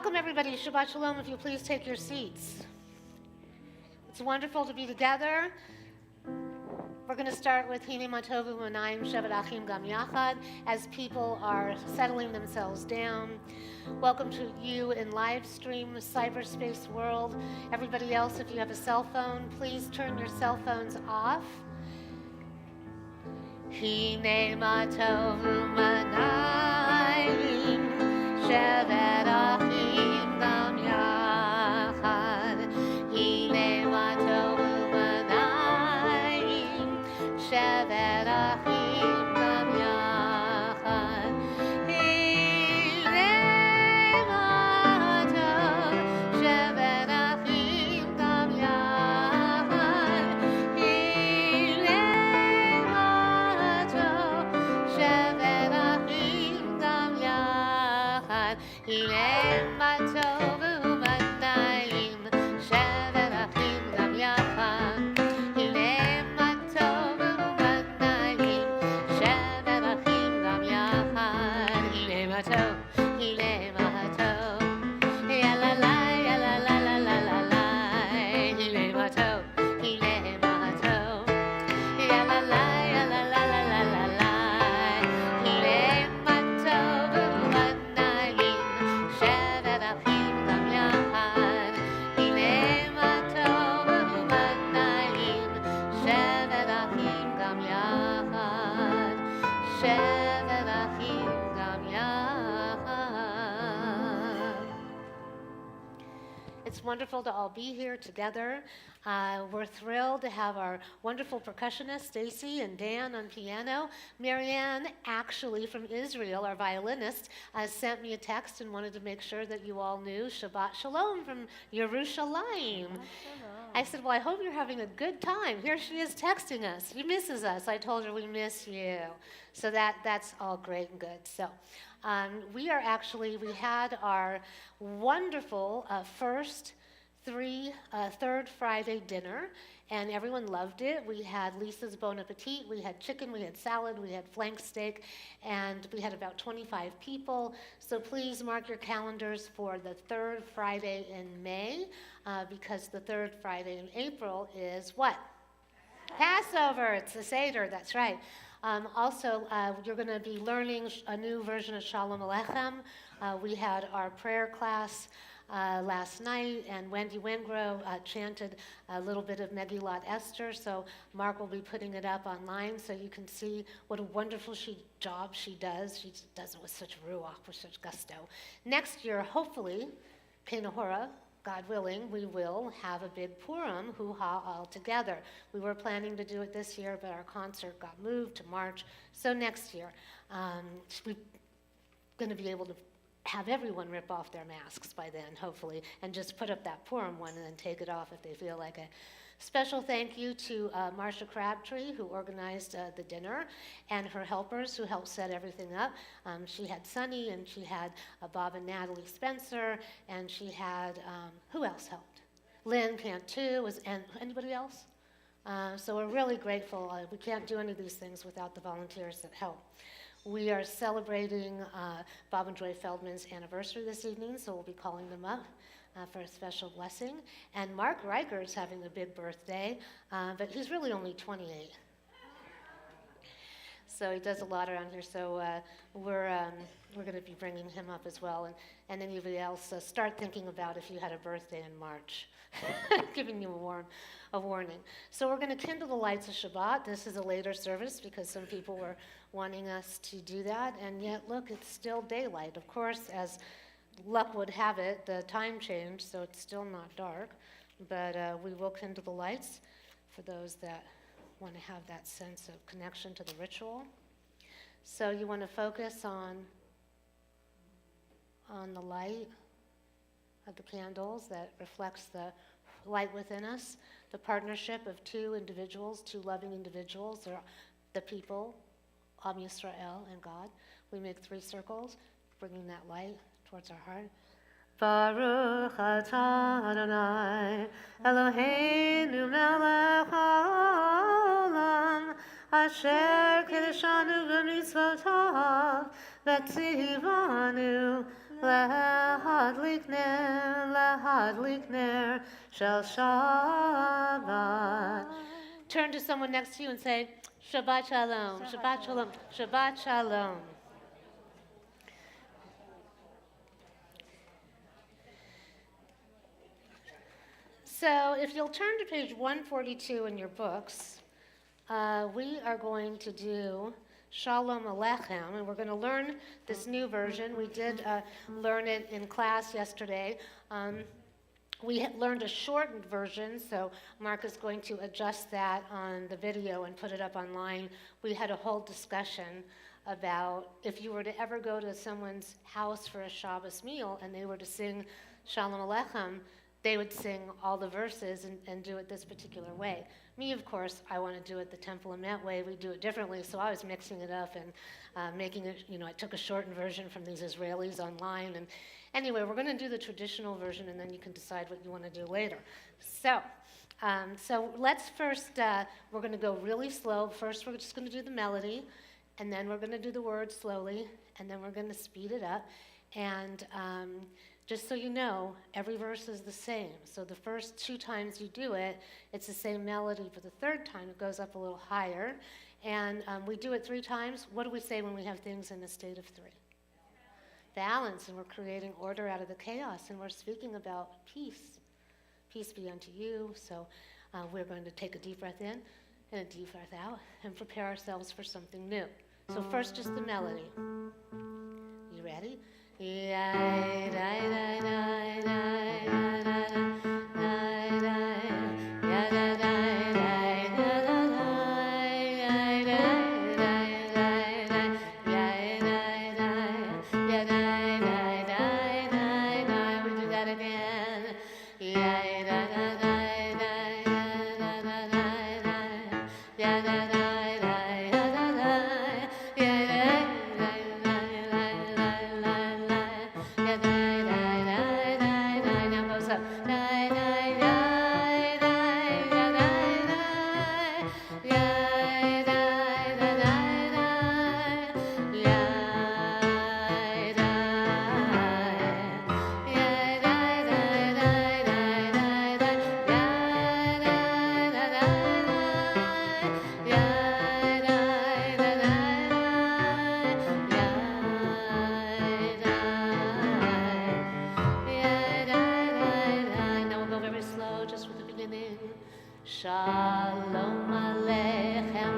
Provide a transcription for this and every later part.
Welcome, everybody. Shabbat Shalom. If you please take your seats. It's wonderful to be together. We're going to start with Hine Matovu Manayim Shevet Achim Gam Yachad as people are settling themselves down. Welcome to you in live stream, cyberspace world. Everybody else, if you have a cell phone, please turn your cell phones off. Hine Matovu Manayim Shevet Achim Gam Yachad. Hine Matovu Manayim Shevet Achim Gam Yachad. Hine Matov Shevet Achim Gam Yachad. Hine Matov Shevet Achim Gam Yachad. Hine Matov Umanayim Shevet Achim Gam Yachad. Hine Matov Umanayim Shevet Achim Gam Yachad. Hine Matov, Hine Matov, ya la la, ya la la la la la la. Hine Matov, Hine Matov, ya la la, ya la la la la la la. Hine Matov Umanayim Shevet Achim Gam Yachad. Hine Matov Umanayim Shevet Achim Gam Yachad. Shevet Achim Gam Yachad. It's wonderful to all be here together. We're thrilled to have our wonderful percussionists, Stacy and Dan on piano. Marianne, actually from Israel, our violinist, sent me a text and wanted to make sure that you all knew Shabbat Shalom from Yerushalayim. I said, well, I hope you're having a good time. Here she is texting us. She misses us. I told her we miss you. So that's all great and good. So we had our wonderful third Friday dinner, and everyone loved it. We had Lisa's Bon Appetit, we had chicken, we had salad, we had flank steak, and we had about 25 people. So please mark your calendars for the third Friday in May, because the third Friday in April is what? Passover. It's the Seder, that's right. Also, you're going to be learning a new version of Shalom Aleichem. We had our prayer class last night, and Wendy Wengro chanted a little bit of Megillat Esther, so Mark will be putting it up online so you can see what a wonderful job she does. She does it with such ruach, with such gusto. Next year, hopefully, Pinahora, God willing, we will have a big Purim, hoo-ha, all together. We were planning to do it this year, but our concert got moved to March. So next year, we're going to be able to have everyone rip off their masks by then, hopefully, and just put up that Purim one and then take it off if they feel like it. Special thank you to Marcia Crabtree, who organized the dinner, and her helpers who helped set everything up. She had Sunny, and she had Bob and Natalie Spencer, and she had, who else helped? Lynn Cantu, and anybody else? So we're really grateful. We can't do any of these things without the volunteers that help. We are celebrating Bob and Joy Feldman's anniversary this evening, so we'll be calling them up for a special blessing. And Mark Riker is having a big birthday, but he's really only 28. So he does a lot around here, so we're going to be bringing him up as well. And anybody else, start thinking about if you had a birthday in March, giving you a warning. So we're going to kindle the lights of Shabbat. This is a later service because some people were wanting us to do that, and yet, look, it's still daylight. Of course, as luck would have it, the time changed, so it's still not dark, but we will kindle the lights for those that want to have that sense of connection to the ritual. So you want to focus on the light of the candles that reflects the light within us, the partnership of two loving individuals, or the people, Am Yisrael and God. We make 3 circles, bringing that light towards our heart. Baruch atah Adonai Eloheinu melech haolam Asher Kedeshanu B'mitzvotav V'tzivanu Lahadlik ner Shel Shabbat. Turn to someone next to you and say, Shabbat Shalom, Shabbat Shalom, Shabbat Shalom. So if you'll turn to page 142 in your books, we are going to do Shalom Aleichem, and we're going to learn this new version. We did learn it in class yesterday. We learned a shortened version, so Mark is going to adjust that on the video and put it up online. We had a whole discussion about if you were to ever go to someone's house for a Shabbos meal and they were to sing Shalom Aleichem, they would sing all the verses and do it this particular way. Me, of course, I want to do it the Temple Emet way. We do it differently, so I was mixing it up and making it, I took a shortened version from these Israelis online. And anyway, we're going to do the traditional version, and then you can decide what you want to do later. So let's first, we're going to go really slow. First, we're just going to do the melody, and then we're going to do the words slowly, and then we're going to speed it up. And just so you know, every verse is the same. So the first 2 times you do it, it's the same melody. For the 3rd time, it goes up a little higher. And we do it 3 times. What do we say when we have things in a state of 3? Balance, and we're creating order out of the chaos, and we're speaking about peace. Peace be unto you. So we're going to take a deep breath in and a deep breath out and prepare ourselves for something new. So first, just the melody. You ready? Shalom Aleichem,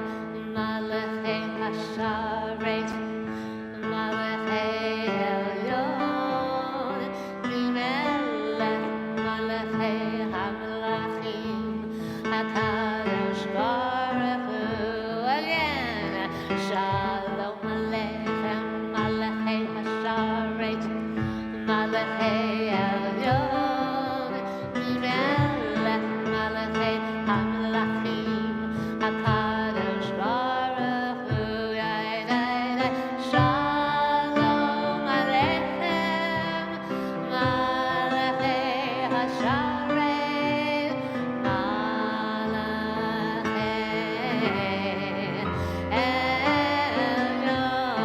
Malachei Hasharet, Malachei Elyon, Mimelech, Malachei HaMelachim, HaKadosh Baruch Hu. Again, Shalom Aleichem, Malachei Hasharet, Malachei Elyon, Mimelech, Malachei HaMelachim, HaKadosh Baruch Hu. Shalom Aleichem, Malachei Hasharet, Malachei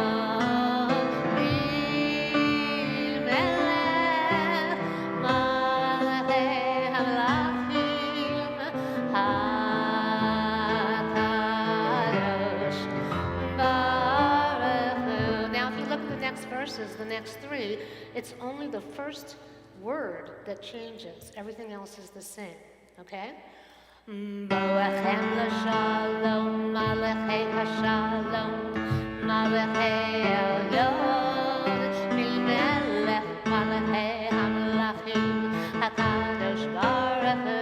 Elyon, Mimelech, Malachei HaMelachim, HaKadosh Baruch Hu. Now, if you look at the next verses, the next 3, it's only the first word that changes. Everything else is the same. Okay? Boachem l'shalom, malachei hashalom, malachei elyon, mimelech, malachei hamelachim, hakadosh baruch Hu.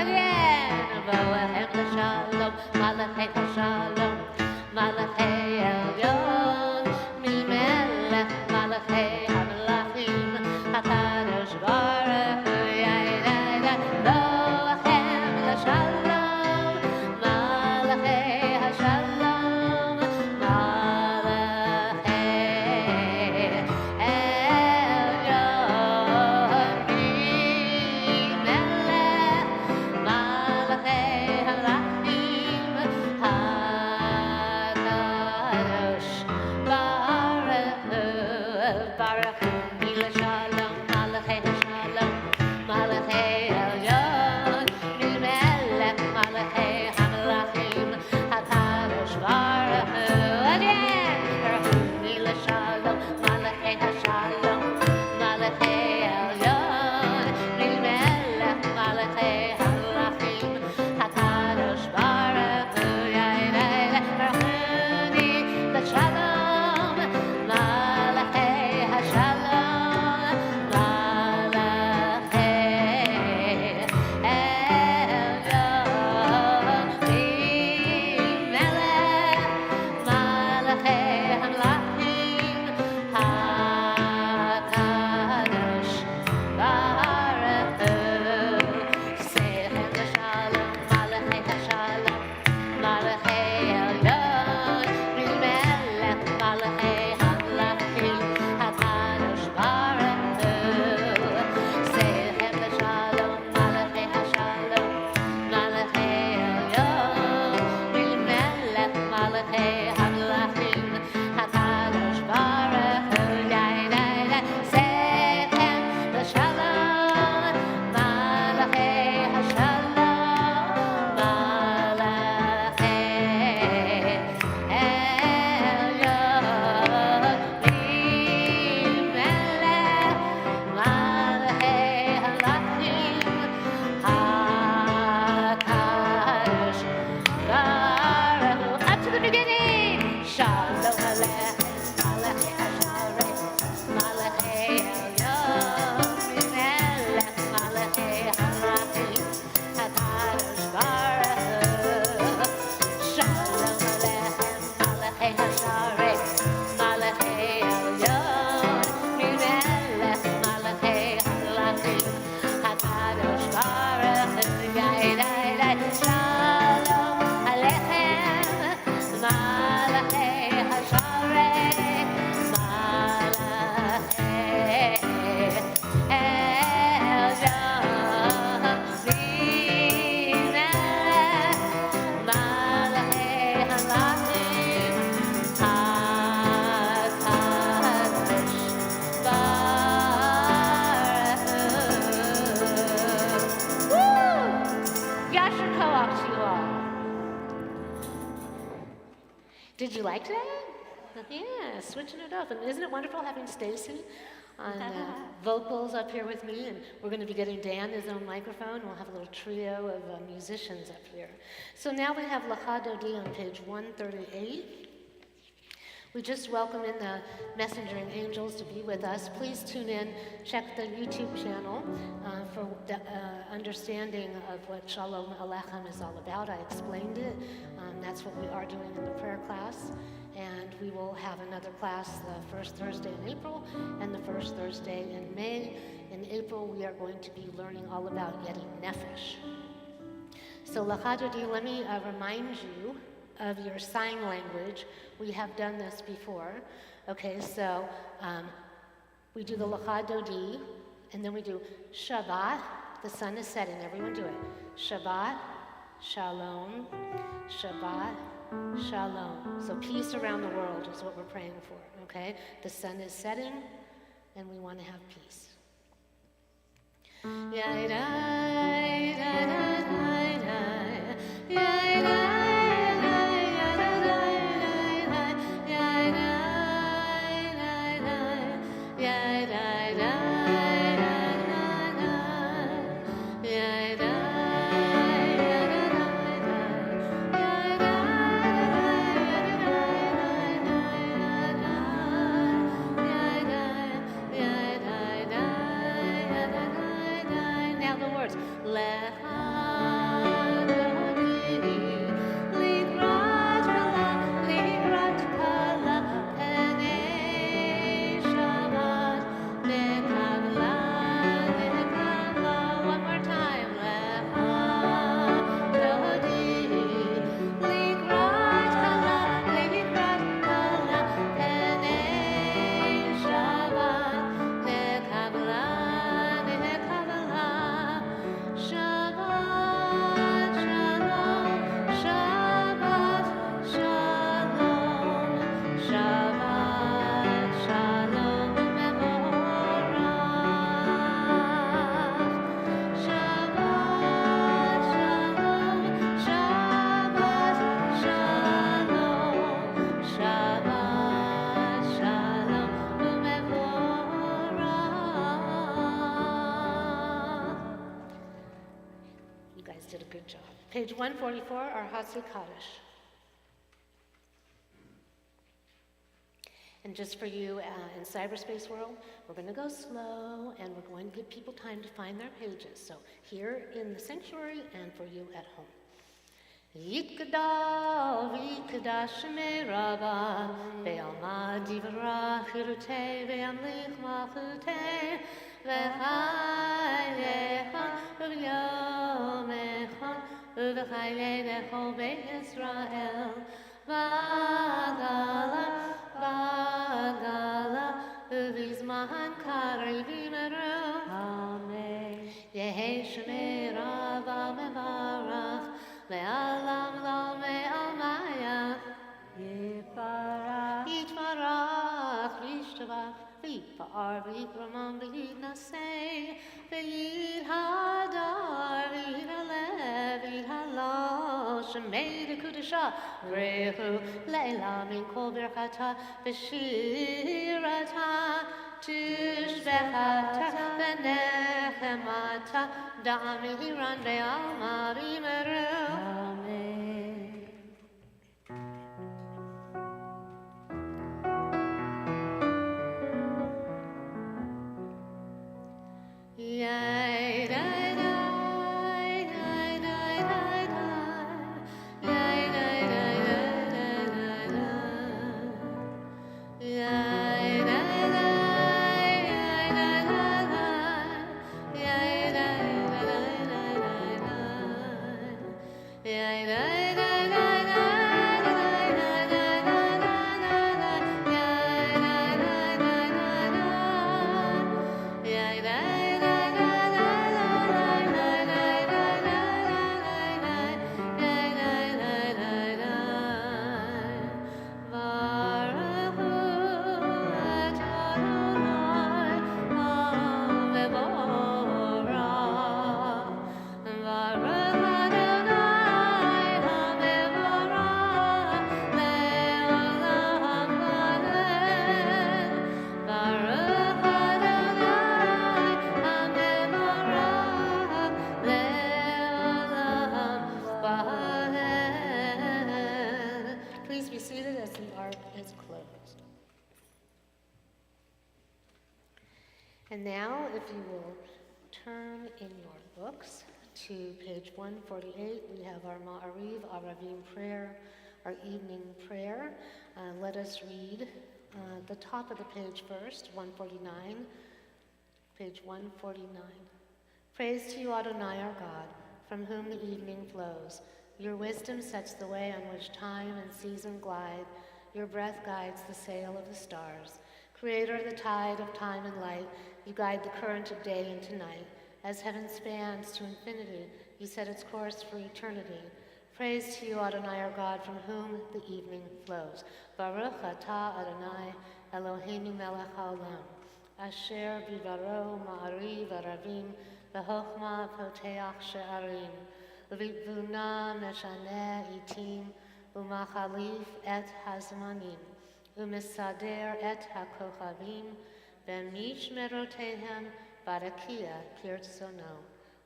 Again, boachem l'shalom, malachei hashalom, malachei elyon, mimelech, malachei hamelachim, hakadosh baruch Hu. Boachem l'shalom, malachei hashalom, malachei Did you like that? Yeah, switching it up. And isn't it wonderful having Stacy on vocals up here with me? And we're going to be getting Dan his own microphone. We'll have a little trio of musicians up here. So now we have Lecha Dodi on page 138. We just welcome in the messengering angels to be with us. Please tune in, check the YouTube channel for the understanding of what Shalom Aleichem is all about. I explained it. That's what we are doing in the prayer class. And we will have another class the first Thursday in April and the first Thursday in May. In April, we are going to be learning all about Yeti Nefesh. So Lecha Dodi, let me remind you of your sign language. We have done this before. Okay, so we do the Lecha Dodi, and then we do Shabbat, the sun is setting. Everyone do it. Shabbat, Shalom, Shabbat, Shalom. So peace around the world is what we're praying for, okay? The sun is setting, and we want to have peace. Now the words. Lecha Dodi, Page 144, our Hatsi Kaddish. And just for you in cyberspace world, we're going to go slow and we're going to give people time to find their pages. So here in the sanctuary and for you at home. Yikada, Yikada, Shemeraba, Be'alma Divara, Chirute, Be'amlich Machute, V'chaylecha, V'yomecha, V'chaylecha, Be'Yisrael, V'agala, V'agala, V'izman Karivim Eru, Amen. Yehi Shemeraba, Mevarach, Me'alam lo me'almaya Yitvarach V'yishtabach V'yipar V'yikramam V'yitnasei V'yithadar V'yitalev V'yithalo Shemei D'Kudisha V'rechu Leila Min Kol Birchata V'shirata Tishbechata V'nechemata Da'ami Hiran Be'alma V'yimeru And now, if you will turn in your books to page 148, we have our Ma'ariv, Aravim prayer, our evening prayer. Let us read the top of the page first, 149, page 149. Praise to you, Adonai, our God, from whom the evening flows. Your wisdom sets the way on which time and season glide. Your breath guides the sail of the stars. Creator of the tide of time and light, you guide the current of day into night. As heaven spans to infinity, you set its course for eternity. Praise to you, Adonai, our God, from whom the evening flows. Baruch atah Adonai, Eloheinu melech haolam. Asher bivaro ma'ariv aravim, v'chochma poteach she'arim. V'vuna meshaneh itim, u'machalif et hazmanim. U'misader et hakochavim, v'mish merotehem barakia kirtzono.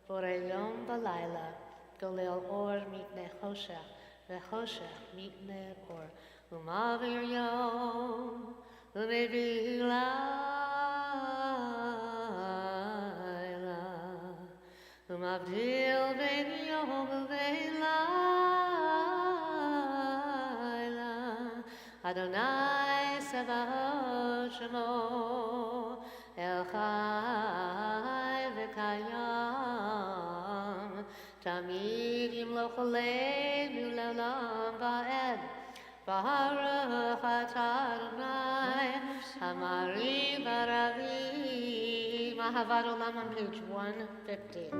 Borei yom v'layla, golel or mitne choshech, v'choshech mitne or. U'mavir yom, u'mevir layla. U'mavdil ben yom u'ben layla. Adonai Sebaot Shemo, El Chai v'Kayam, Tamid Yimloch Aleinu Le'olam Va'ed, Baruch atah Adonai, Hamariv Aravim. Ahavat Olam on page 150.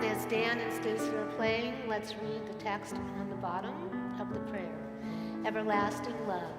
As Dan and Stacy are playing, let's read the text on the bottom of the prayer. Everlasting love,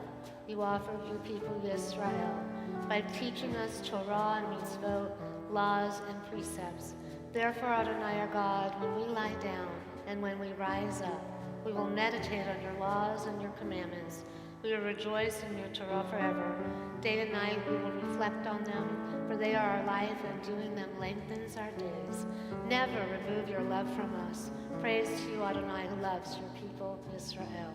you offer your people Yisrael by teaching us Torah and mitzvot, laws and precepts. Therefore, Adonai our God, when we lie down and when we rise up, we will meditate on your laws and your commandments. We will rejoice in your Torah forever. Day and night we will reflect on them, for they are our life, and doing them lengthens our days. Never remove your love from us. Praise to you, Adonai, who loves your people, Israel.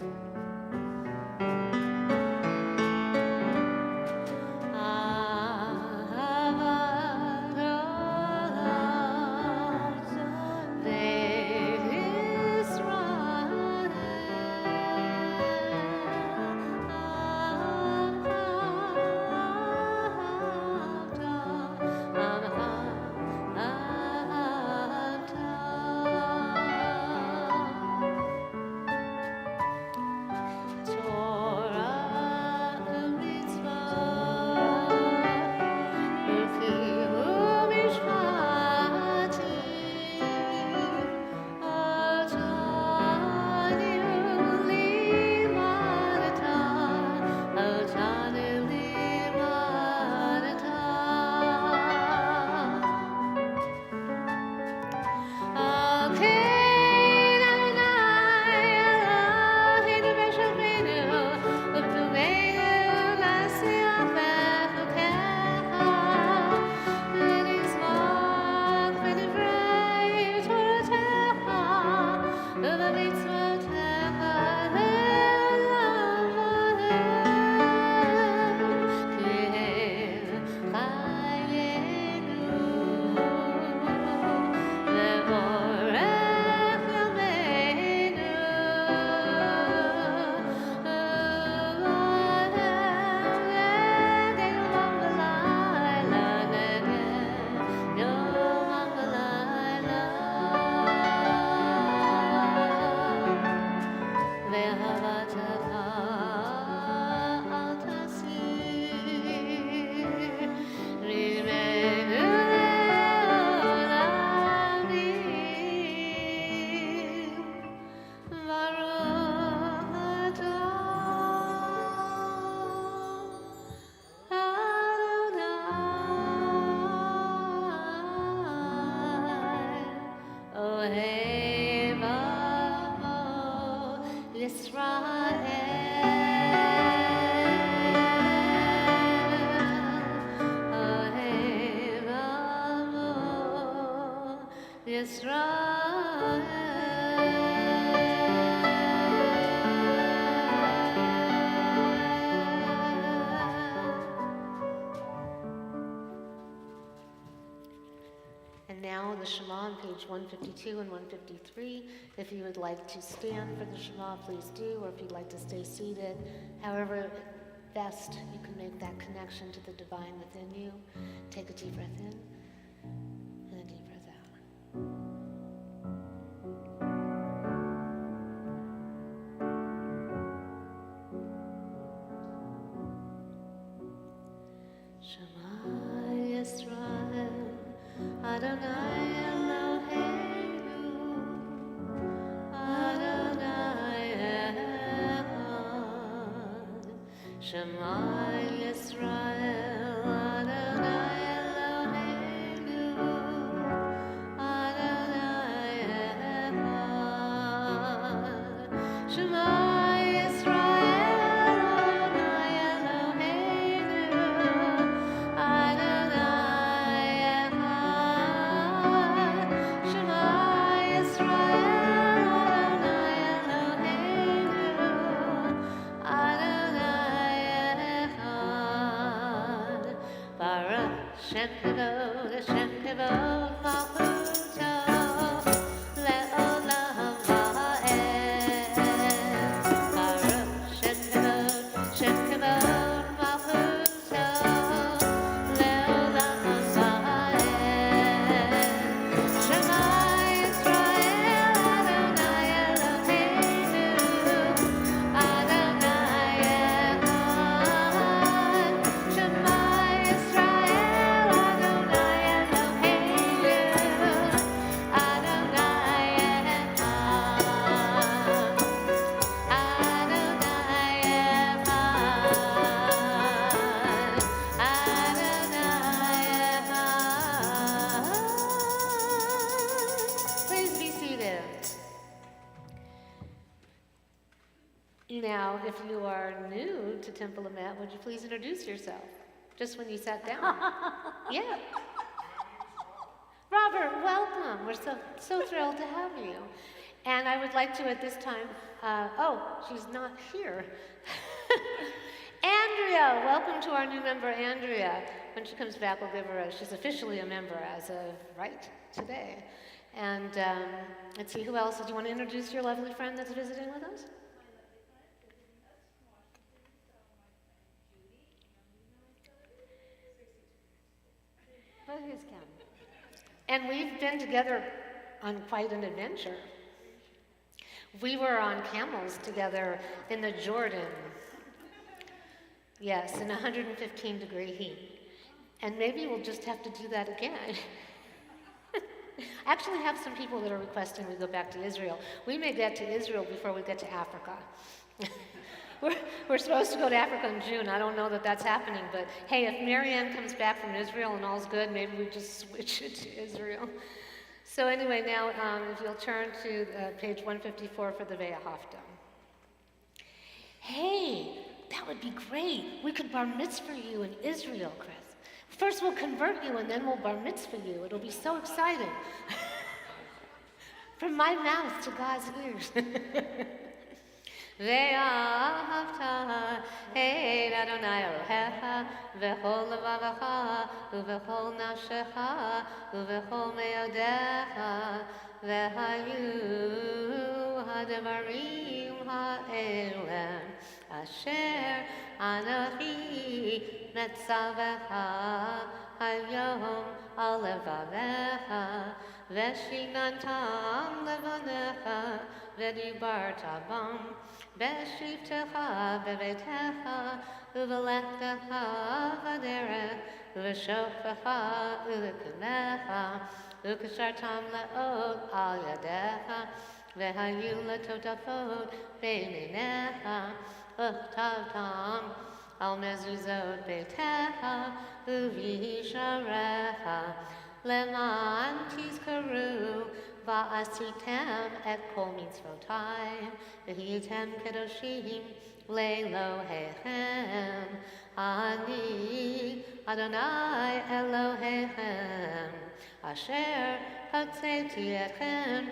And now the Shema on page 152 and 153. If you would like to stand for the Shema, please do, or if you'd like to stay seated. However best you can make that connection to the divine within you. Take a deep breath in and a deep breath out. Shema Yisrael, Adonai Eloheinu, Adonai Echad. Shema Yisrael, Adonai Eloheinu, Adonai Echad. Shema Shem Kavod, Shem Kavod, Malchuto, Le'olam Va'ed. Baruch Shem Kavod, Shem Kavod, Malchuto, Le'olam Va'ed. Shema Yisrael, Adonai Eloheinu, Adonai Echad. Shema Yisrael, Adonai Eloheinu. are new to Temple Emet, would you please introduce yourself? Just when you sat down. Yeah. Robert, welcome. We're so thrilled to have you. And I would like to at this time, she's not here. Andrea, welcome to our new member, Andrea. When she comes back, we'll give her she's officially a member as of right today. And let's see, who else? Do you want to introduce your lovely friend that's visiting with us? But who's counting? And we've been together on quite an adventure. We were on camels together in the Jordan. Yes, in 115-degree heat. And maybe we'll just have to do that again. I actually have some people that are requesting we go back to Israel. We may get to Israel before we get to Africa. We're supposed to go to Africa in June. I don't know that that's happening, but hey, if Marianne comes back from Israel and all's good, maybe we just switch it to Israel. So anyway, now if you'll turn to page 154 for the Ve'ahavta. Hey, that would be great. We could bar mitzvah you in Israel, Chris. First we'll convert you and then we'll bar mitzvah you. It'll be so exciting. From my mouth to God's ears. Ve'ahavta et Adonai Elohecha v'chol levavecha uv'chol nafshecha uv'chol me'odecha v'hayu ha'devarim ha'elem asher anochi metzavecha hayom al levavecha v'shinantam levanecha v'dibarta bam B'shivtecha b'beitecha u'v'lechtecha v'derech u'v'shofecha u'v'kunecha u'kashartam le'od al yadecha v'hayu letotafot b'einenecha u'chtavtam al mezuzot beitecha u'v'yisharecha leman tizkaru Va'asitem et kol mitzvotai, v'hitem kedoshim le'Elohechem. Ani Adonai Elohechem, asher hotzeti etchem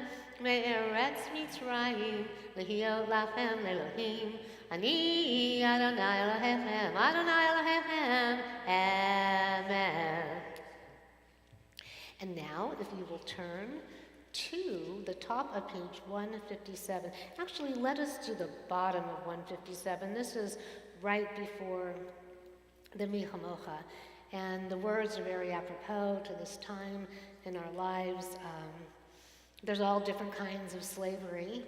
me'eretz Mitzrayim, l'hiot lachem Elohim. Ani Adonai Elohechem, Adonai Elohechem, Amen. And now, if you will turn to the top of page 157. Actually, let us do the bottom of 157. This is right before the Michamocha. And the words are very apropos to this time in our lives. There's all different kinds of slavery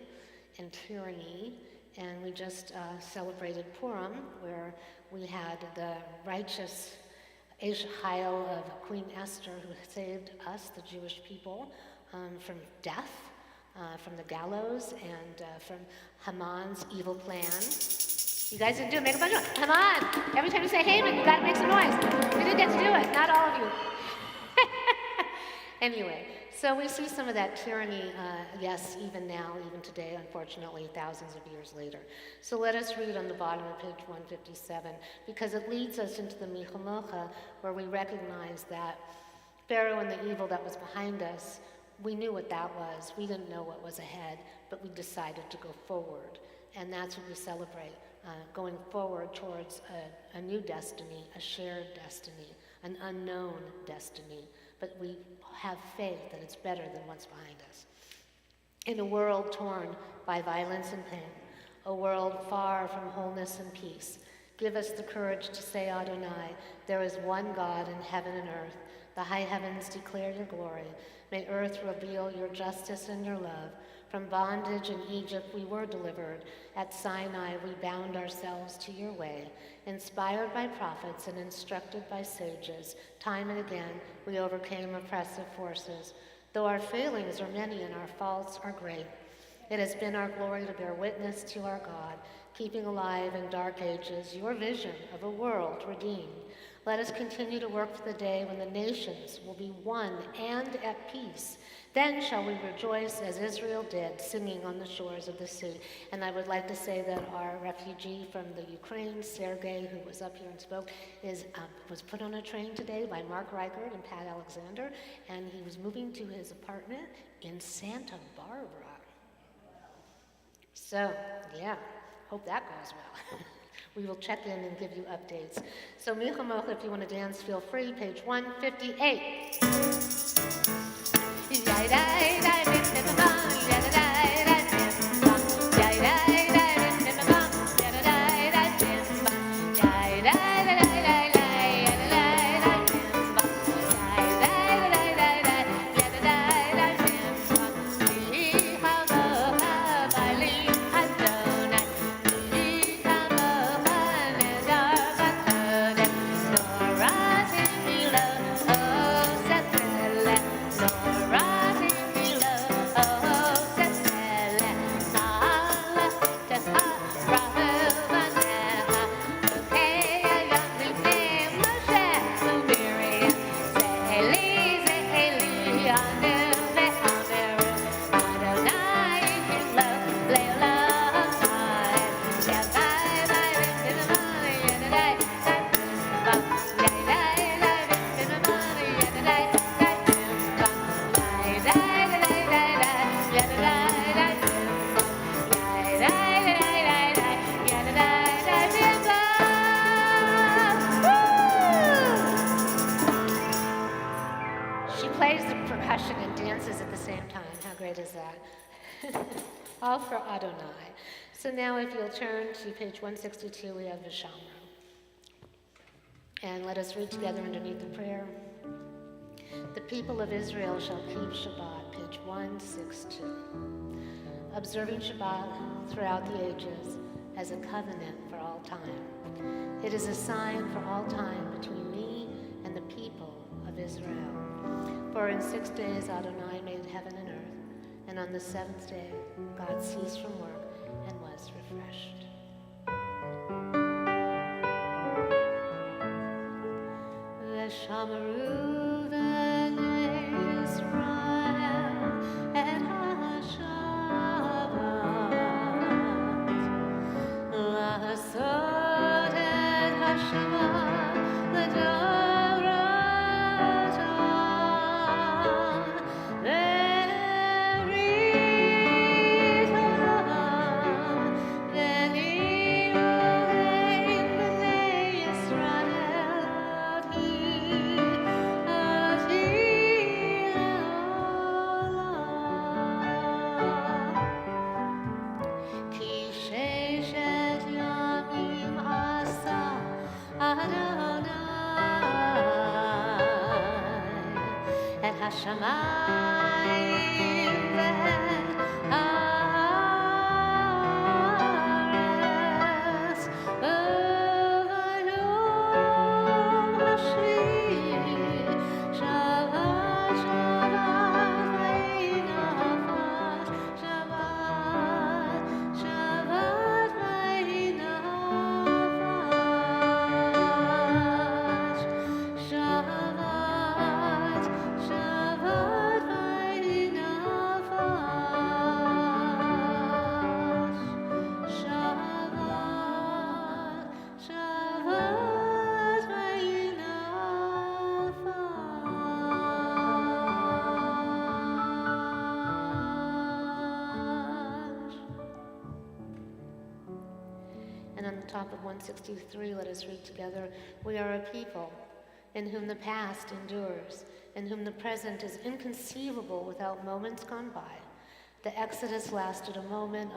and tyranny. And we just celebrated Purim, where we had the righteous Eish Chayil of Queen Esther, who saved us, the Jewish people, from death, from the gallows, and from Haman's evil plan. You guys didn't do it. Make a bunch of Haman. Every time you say Haman, you gotta make some noise. You didn't get to do it. Not all of you. Anyway, so we see some of that tyranny, yes, even now, even today, unfortunately, thousands of years later. So let us read on the bottom of page 157, because it leads us into the Michamocha, where we recognize that Pharaoh and the evil that was behind us, we knew what that was. We didn't know what was ahead, but we decided to go forward. And that's what we celebrate, going forward towards a new destiny, a shared destiny, an unknown destiny. But we have faith that it's better than what's behind us. In a world torn by violence and pain, a world far from wholeness and peace, give us the courage to say, Adonai, there is one God in heaven and earth. The high heavens declare your glory. May earth reveal your justice and your love. From bondage in Egypt we were delivered. At Sinai we bound ourselves to your way. Inspired by prophets and instructed by sages, time and again we overcame oppressive forces. Though our failings are many and our faults are great, it has been our glory to bear witness to our God. keeping alive in dark ages your vision of a world redeemed. Let us continue to work for the day when the nations will be one and at peace. Then shall we rejoice as Israel did, singing on the shores of the sea. And I would like to say that our refugee from the Ukraine, Sergei, who was up here and spoke, was put on a train today by Mark Reichert and Pat Alexander, and he was moving to his apartment in Santa Barbara. So, yeah, hope that goes well. We will check in and give you updates. So, Milchamocha, if you want to dance, feel free. Page 158. All for Adonai. So now if you'll turn to page 162, we have Vishamra. And let us read together underneath the prayer. The people of Israel shall keep Shabbat, page 162. Observing Shabbat throughout the ages as a covenant for all time. It is a sign for all time between me and the people of Israel. For in 6 days Adonai made heaven and earth, and on the seventh day, God ceased from work and was refreshed. V'shamaru b'nei Yisrael et ha'shabbat la'asot et ha'shabbat l'dorot. Top of 163, let us read together. We are a people in whom the past endures, in whom the present is inconceivable without moments gone by. The Exodus lasted a moment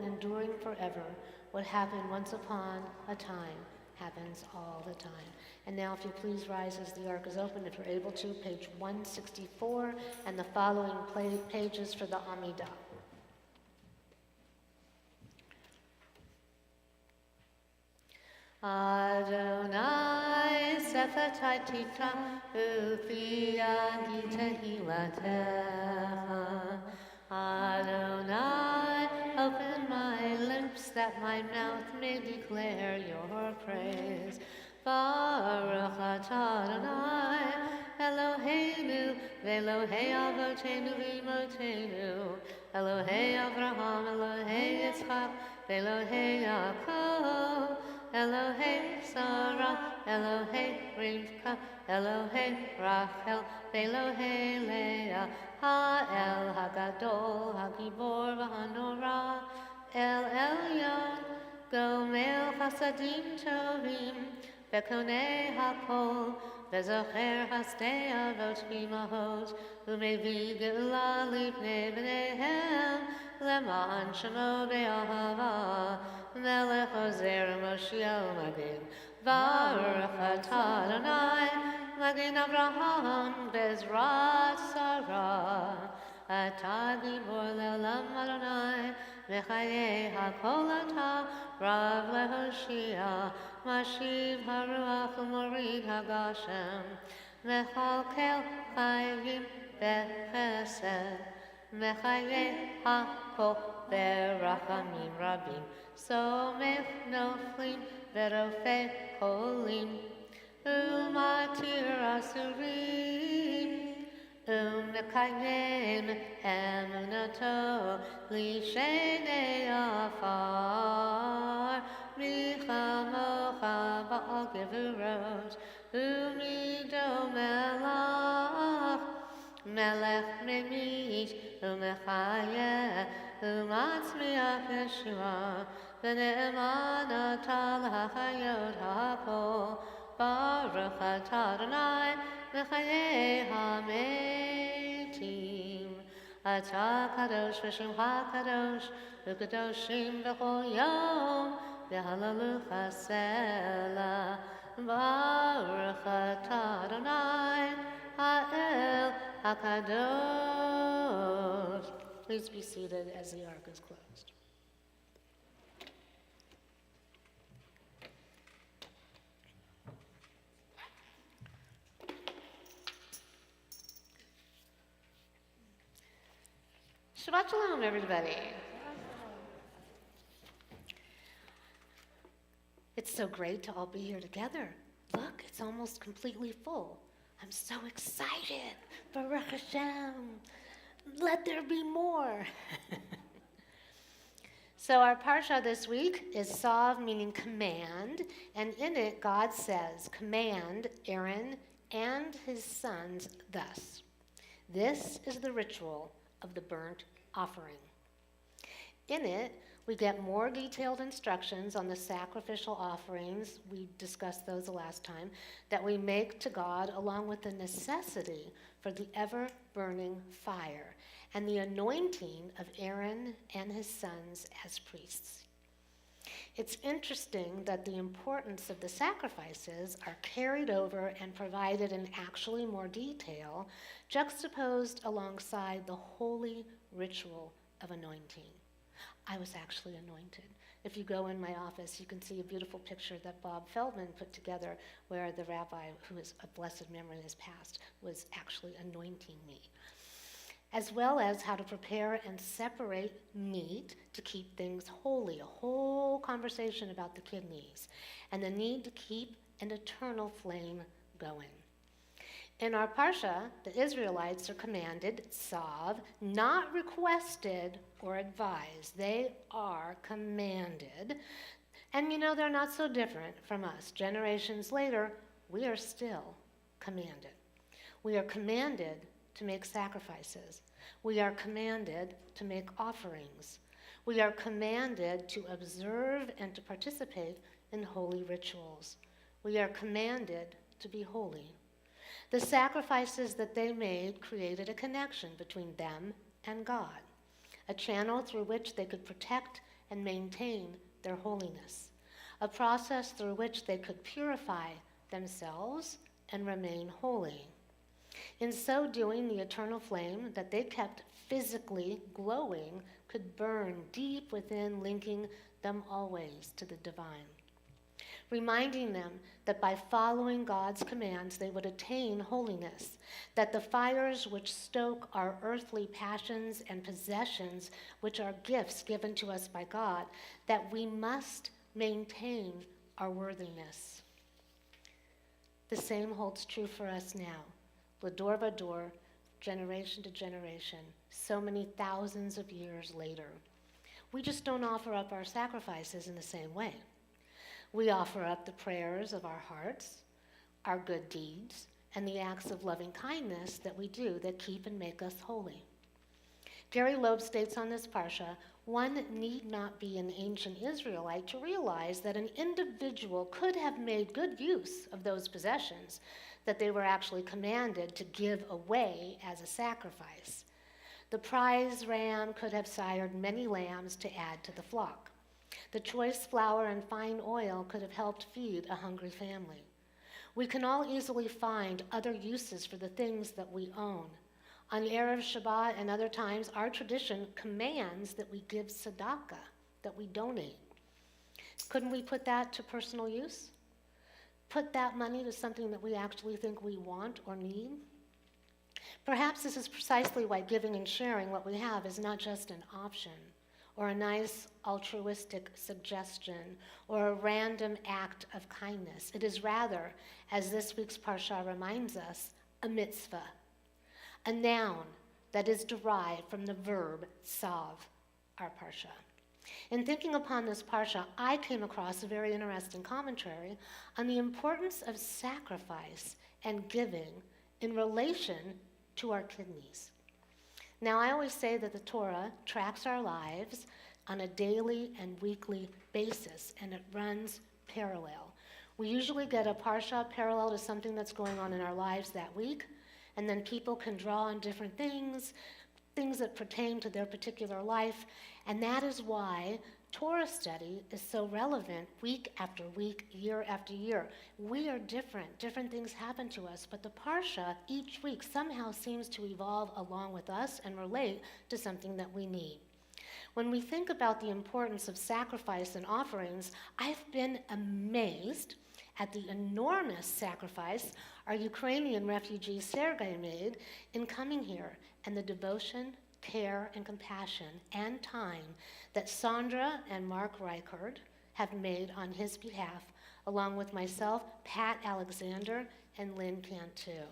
enduring forever. What happened once upon a time happens all the time. And now if you please rise as the ark is open, if you're able to, page 164, and the following pages for the Amidah. Adonai Sefatai Tika Ufi Agita Hilatecha. Adonai, open my lips that my mouth may declare your praise. Baruch atah Adonai, Eloheinu, v'Elohei Avotenu v'Imotenu, Elohei Avraham, Elohei Yitzchak, v'Elohei Yaakov, Elohei Sarah, Elohei Rivka, Elohei Rachel, v'Elohei Leah, Ha'el Hagadol, Hagibor v'Hanora, El Elyon, Gomel Chasadim Tovim, Bekonei Hakol, Bezocher Hasdei Avot Imahot, Umevi Geula Lipnei Bneihem, Leman Shemo Be'ahava, Melech Ozer Moshiach Magin, Baruch atah Adonai, Magin Avraham, Bezrat Sarah, Atah Gibor Le'olam Adonai, Mechayei HaKol Atah, Rav LeHoshia, Mashiv HaRuach U'Morid HaGashem, Mechalkel Chayim Bechesed, Mechayei HaKol Berachamim Rabim, Somech Noflim Verofei Cholim, Umatir Asurim, Umekayem Emunato Lishenei Afar, Michamocha Ba'al Gevurot, Umido Melach, Melech Memit, Umechayeh, Umatzmiach Yeshua, V'ne'eman atah l'hachayot ha'kol, Baruch atah Adonai, Mechayei hametim. Atah kadosh v'shemcha kadosh, v'kadoshim b'chol yom, v'halalucha selah. Baruch atah Adonai, ha'el hakadosh. Please be seated as the ark is closed. Shabbat Shalom, everybody. It's so great to all be here together. Look, it's almost completely full. I'm so excited. Baruch Hashem. Let there be more. So our parsha this week is Tzav, meaning command, and in it God says, command Aaron and his sons thus. This is the ritual of the burnt offering. In it, we get more detailed instructions on the sacrificial offerings, we discussed those the last time, that we make to God, along with the necessity for the ever-burning fire and the anointing of Aaron and his sons as priests. It's interesting that the importance of the sacrifices are carried over and provided in actually more detail, juxtaposed alongside the holy ritual of anointing. I was actually anointed. If you go in my office, you can see a beautiful picture that Bob Feldman put together where the rabbi, who is a blessed memory has passed, was actually anointing me, as well as how to prepare and separate meat to keep things holy, a whole conversation about the kidneys, and the need to keep an eternal flame going. In our parsha, the Israelites are commanded, tzav, not requested or advised. They are commanded. And you know, they're not so different from us. Generations later, we are still commanded. We are commanded to make sacrifices. We are commanded to make offerings. We are commanded to observe and to participate in holy rituals. We are commanded to be holy. The sacrifices that they made created a connection between them and God, a channel through which they could protect and maintain their holiness, a process through which they could purify themselves and remain holy. In so doing, the eternal flame that they kept physically glowing could burn deep within, linking them always to the divine. reminding them that by following God's commands they would attain holiness, that the fires which stoke our earthly passions and possessions, which are gifts given to us by God, that we must maintain our worthiness. The same holds true for us now, l'dor vador, generation to generation, so many thousands of years later. We just don't offer up our sacrifices in the same way. We offer up the prayers of our hearts, our good deeds, and the acts of loving kindness that we do that keep and make us holy. Gary Loeb states on this parsha, one need not be an ancient Israelite to realize that an individual could have made good use of those possessions that they were actually commanded to give away as a sacrifice. The prize ram could have sired many lambs to add to the flock. The choice flour and fine oil could have helped feed a hungry family. We can all easily find other uses for the things that we own. On Erev Shabbat and other times, our tradition commands that we give tzedakah, that we donate. Couldn't we put that to personal use? Put that money to something that we actually think we want or need? Perhaps this is precisely why giving and sharing what we have is not just an option, or a nice altruistic suggestion, or a random act of kindness. It is rather, as this week's parsha reminds us, a mitzvah, a noun that is derived from the verb tzav, our parsha. In thinking upon this parsha, I came across a very interesting commentary on the importance of sacrifice and giving in relation to our kidneys. Now, I always say that the Torah tracks our lives on a daily and weekly basis, and it runs parallel. We usually get a parsha parallel to something that's going on in our lives that week, and then people can draw on different things that pertain to their particular life, and that is why Torah study is so relevant week after week, year after year. We are different. Different things happen to us, but the parsha each week somehow seems to evolve along with us and relate to something that we need. When we think about the importance of sacrifice and offerings, I've been amazed at the enormous sacrifice our Ukrainian refugee Sergei made in coming here, and the devotion, care, and compassion and time that Sandra and Mark Reichard have made on his behalf, along with myself, Pat Alexander, and Lynn Cantu.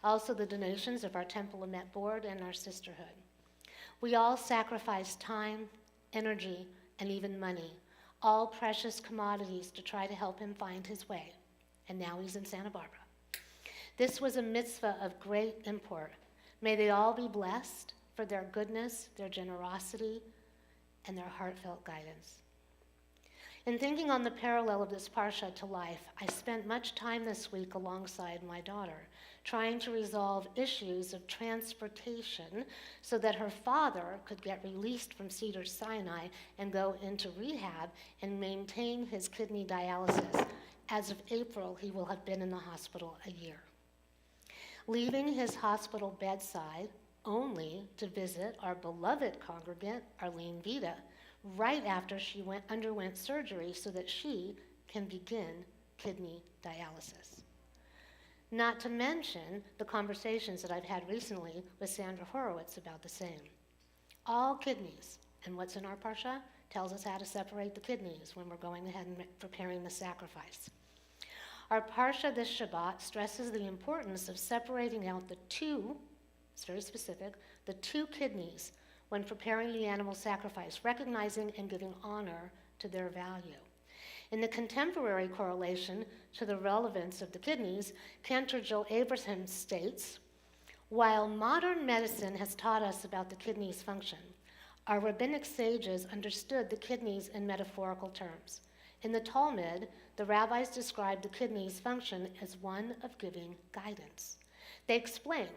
Also the donations of our Temple Emet board and our sisterhood. We all sacrifice time, energy, and even money, all precious commodities to try to help him find his way. And now he's in Santa Barbara. This was a mitzvah of great import. May they all be blessed for their goodness, their generosity, and their heartfelt guidance. In thinking on the parallel of this parsha to life, I spent much time this week alongside my daughter, trying to resolve issues of transportation so that her father could get released from Cedars-Sinai and go into rehab and maintain his kidney dialysis. As of April, he will have been in the hospital a year. Leaving his hospital bedside only to visit our beloved congregant, Arlene Vita, right after she underwent surgery so that she can begin kidney dialysis. Not to mention the conversations that I've had recently with Sandra Horowitz about the same. All kidneys, and what's in our parsha tells us how to separate the kidneys when we're going ahead and preparing the sacrifice. Our parsha this Shabbat stresses the importance of separating out the two, it's very specific, the two kidneys when preparing the animal sacrifice, recognizing and giving honor to their value. In the contemporary correlation to the relevance of the kidneys, Cantor Jill Abraham states, while modern medicine has taught us about the kidney's function, our rabbinic sages understood the kidneys in metaphorical terms. In the Talmud, the rabbis described the kidney's function as one of giving guidance. They explain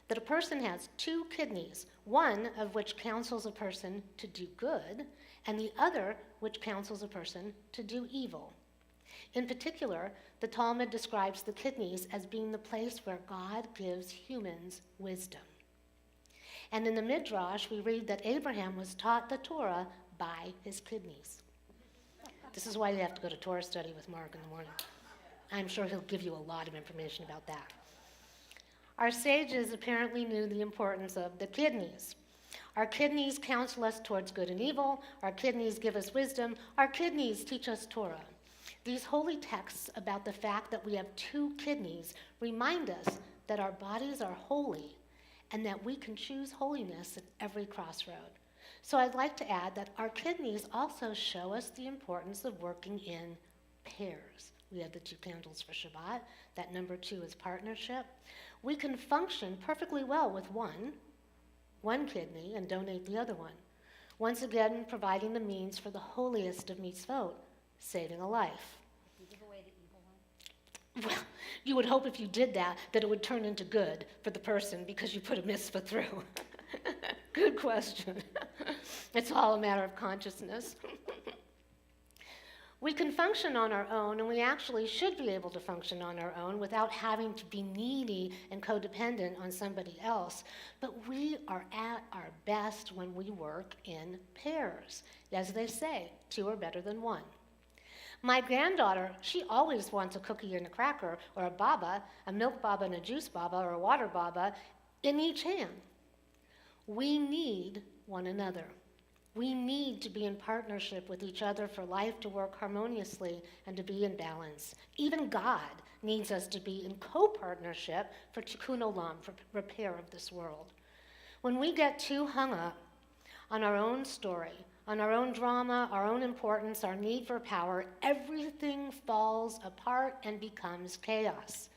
that a person has two kidneys, one of which counsels a person to do good, and the other which counsels a person to do evil. In particular, the Talmud describes the kidneys as being the place where God gives humans wisdom. And in the Midrash, we read that Abraham was taught the Torah by his kidneys. This is why you have to go to Torah study with Mark in the morning. I'm sure he'll give you a lot of information about that. Our sages apparently knew the importance of the kidneys. Our kidneys counsel us towards good and evil. Our kidneys give us wisdom. Our kidneys teach us Torah. These holy texts about the fact that we have two kidneys remind us that our bodies are holy and that we can choose holiness at every crossroad. So I'd like to add that our kidneys also show us the importance of working in pairs. We have the 2 candles for Shabbat. That number 2 is partnership. We can function perfectly well with one kidney and donate the other one. Once again, providing the means for the holiest of mitzvot, saving a life. You give away the evil one? Well, you would hope if you did that it would turn into good for the person because you put a mitzvah through. Good question. It's all a matter of consciousness. We can function on our own, and we actually should be able to function on our own without having to be needy and codependent on somebody else. But we are at our best when we work in pairs. As they say, 2 are better than 1. My granddaughter, she always wants a cookie and a cracker, or a baba, a milk baba and a juice baba, or a water baba, in each hand. We need one another. We need to be in partnership with each other for life to work harmoniously and to be in balance. Even God needs us to be in co-partnership for tikkun olam, for repair of this world. When we get too hung up on our own story, on our own drama, our own importance, our need for power, everything falls apart and becomes chaos.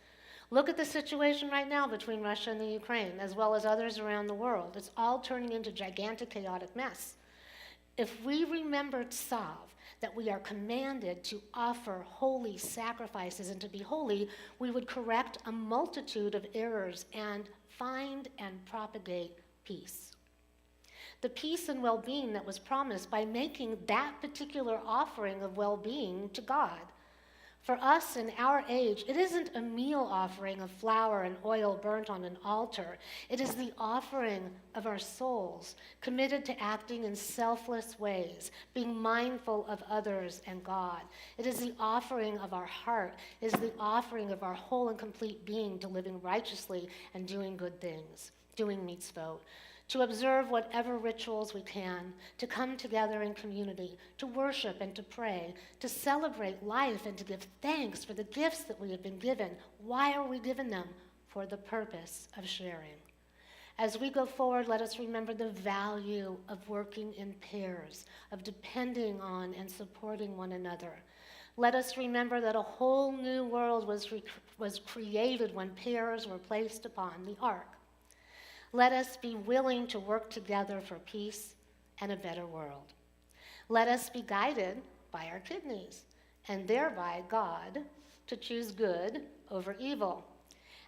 Look at the situation right now between Russia and the Ukraine, as well as others around the world. It's all turning into gigantic, chaotic mess. If we remember Tzav, that we are commanded to offer holy sacrifices and to be holy, we would correct a multitude of errors and find and propagate peace. The peace and well-being that was promised by making that particular offering of well-being to God. For us in our age, it isn't a meal offering of flour and oil burnt on an altar. It is the offering of our souls, committed to acting in selfless ways, being mindful of others and God. It is the offering of our heart. It is the offering of our whole and complete being to living righteously and doing good things, doing mitzvot. To observe whatever rituals we can, to come together in community, to worship and to pray, to celebrate life and to give thanks for the gifts that we have been given. Why are we given them? For the purpose of sharing. As we go forward, let us remember the value of working in pairs, of depending on and supporting one another. Let us remember that a whole new world was created when pairs were placed upon the ark. Let us be willing to work together for peace and a better world. Let us be guided by our kidneys, and thereby God, to choose good over evil.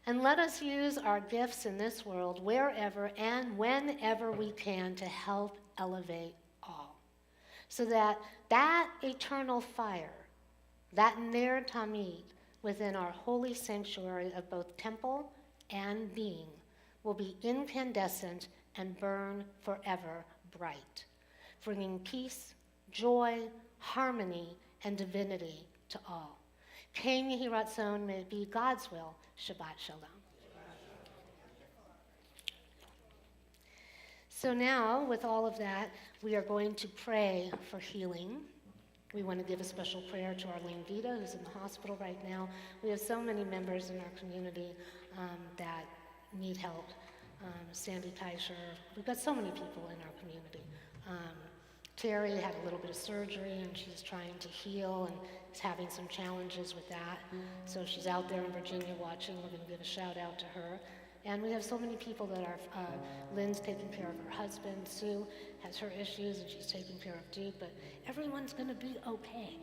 And let us use our gifts in this world wherever and whenever we can to help elevate all. So that that eternal fire, that ner tamid within our holy sanctuary of both temple and being, will be incandescent and burn forever bright, bringing peace, joy, harmony, and divinity to all. Ken Yehi Ratzon, may it be God's will. Shabbat Shalom. So now, with all of that, we are going to pray for healing. We want to give a special prayer to Arlene Vita, who's in the hospital right now. We have so many members in our community that need help. Sandy Teicher, we've got so many people in our community. Terry had a little bit of surgery and she's trying to heal and is having some challenges with that. So she's out there in Virginia watching. We're going to give a shout out to her. And we have so many people that are, Lynn's taking care of her husband. Sue has her issues and she's taking care of Duke. But everyone's going to be okay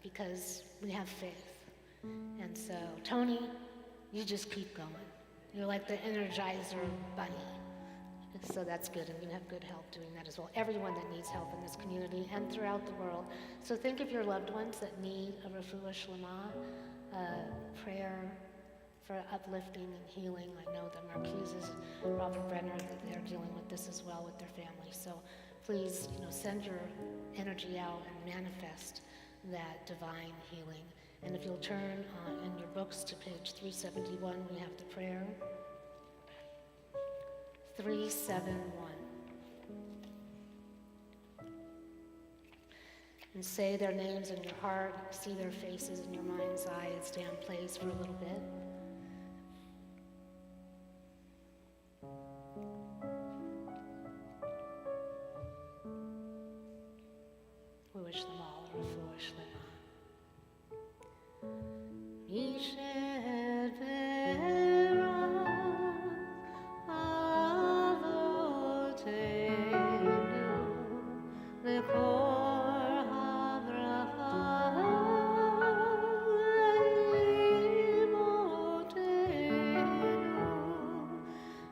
because we have faith. And so, Tony, you just keep going. You're like the Energizer bunny. So that's good, and you have good help doing that as well. Everyone that needs help in this community and throughout the world. So think of your loved ones that need a refuah shlema, prayer for uplifting and healing. I know the Marquises, Robert Brenner, that they're dealing with this as well with their family. So please, send your energy out and manifest that divine healing. And if you'll turn in your books to page 371, we have the prayer. 371. And say their names in your heart, see their faces in your mind's eye, and stay in place for a little bit. We wish them all a refuah shlema. Mished verach avotenu lekor havracha leimotenu.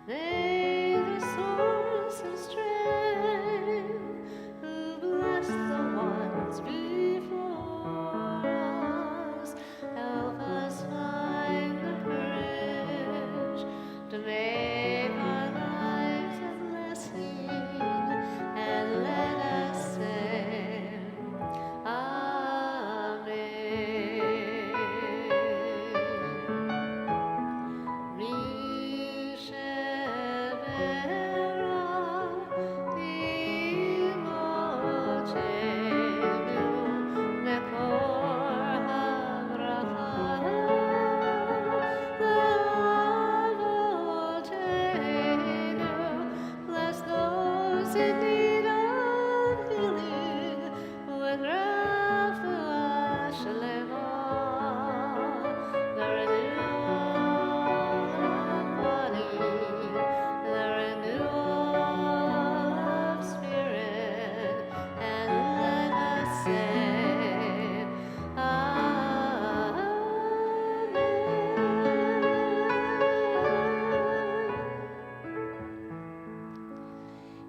May the source of strength who bless the ones before us help us find the courage to make our lives a blessing, and let us sing Amen. Bless those in need of healing with refuah shlema, the renewal of body, the renewal of spirit, and let us say Amen.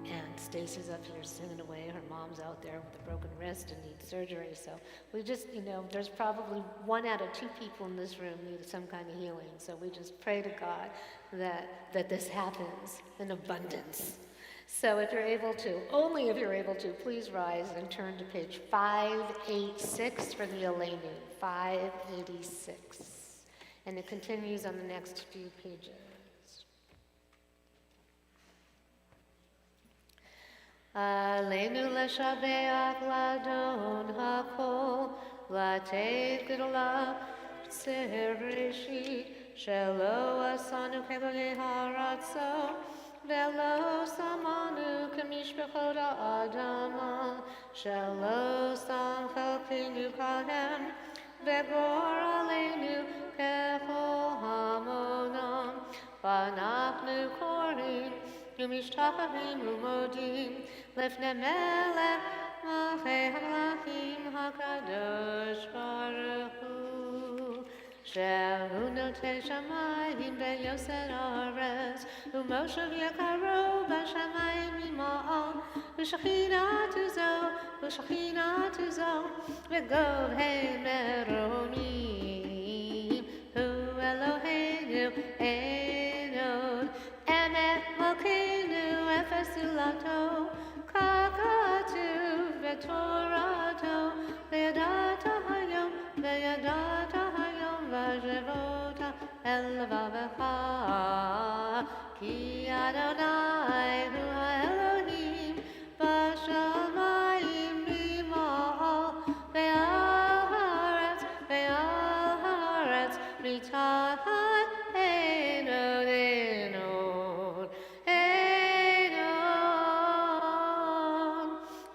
And Stacy's up here singing away. Her mom's out there with a broken wrist and needs surgery. So we just, there's probably 1 out of 2 people in this room need some kind of healing. So we just pray to God that this happens in abundance. So if you're able to, only if you're able to, please rise and turn to page 586 for the Aleinu. 586. And it continues on the next few pages. Aleinu leshabeach ladon hakol, lateit gedolah b'tzeher bereshit, shelo asanu k'elolei haratzo, velo samanu k'mishpachot ha'adama, shelo sam chelkeinu kahem, vegor aleinu kechol hamonam, v'anachnu korim ומשתחווים ומודים לפני מלך מלכי המלכים הקדוש ברוך הוא, שהוא נוטה שמיים ויוסר ארץ, ומושב יקרו בשמיים ממעל, ושכינת זו וגובהי מרומים, הוא אלוהינו אין עוד. Emet Malkeinu Efesulato, Kakatu Vetorato, Ve'yadata Hayom, Vajevota Elvavecha, Ki Adonai Hu Elohim, Bashamayim B'ma'al, Ve'al Haaretz, Mitachat Enod Enod,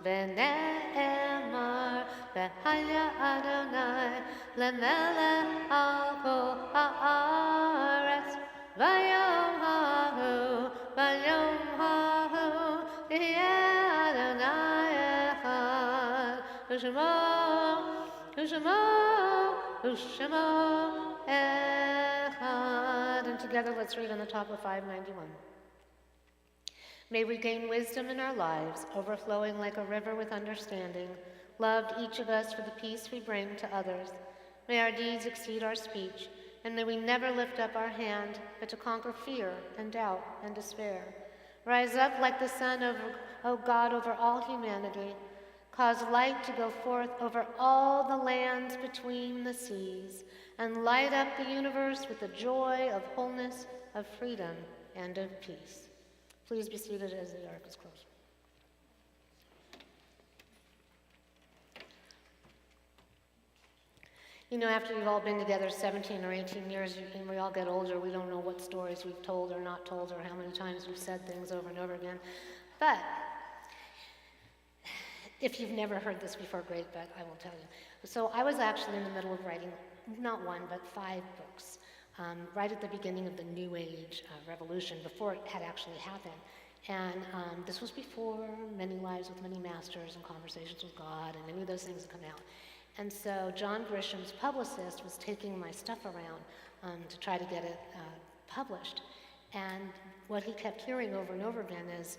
Ve'ne'emar, Ve'haya Adonai, Lemelech al kol haaretz, Vayom hahu, Yeh Adonai echad, U'shemo echad. And together let's read on the top of 591. May we gain wisdom in our lives, overflowing like a river with understanding, loved each of us for the peace we bring to others. May our deeds exceed our speech, and may we never lift up our hand, but to conquer fear and doubt and despair. Rise up like the sun, O God, over all humanity. Cause light to go forth over all the lands between the seas, and light up the universe with the joy of wholeness, of freedom, and of peace. Please be seated as the ark is closed. You know, after you've all been together 17 or 18 years, and we all get older, we don't know what stories we've told or not told, or how many times we've said things over and over again. But if you've never heard this before, great, but I will tell you. So I was actually in the middle of writing, not one, but 5 books, right at the beginning of the New Age revolution, before it had actually happened. And this was before Many Lives with Many Masters and Conversations with God and any of those things that come out. And so John Grisham's publicist was taking my stuff around to try to get it published. And what he kept hearing over and over again is,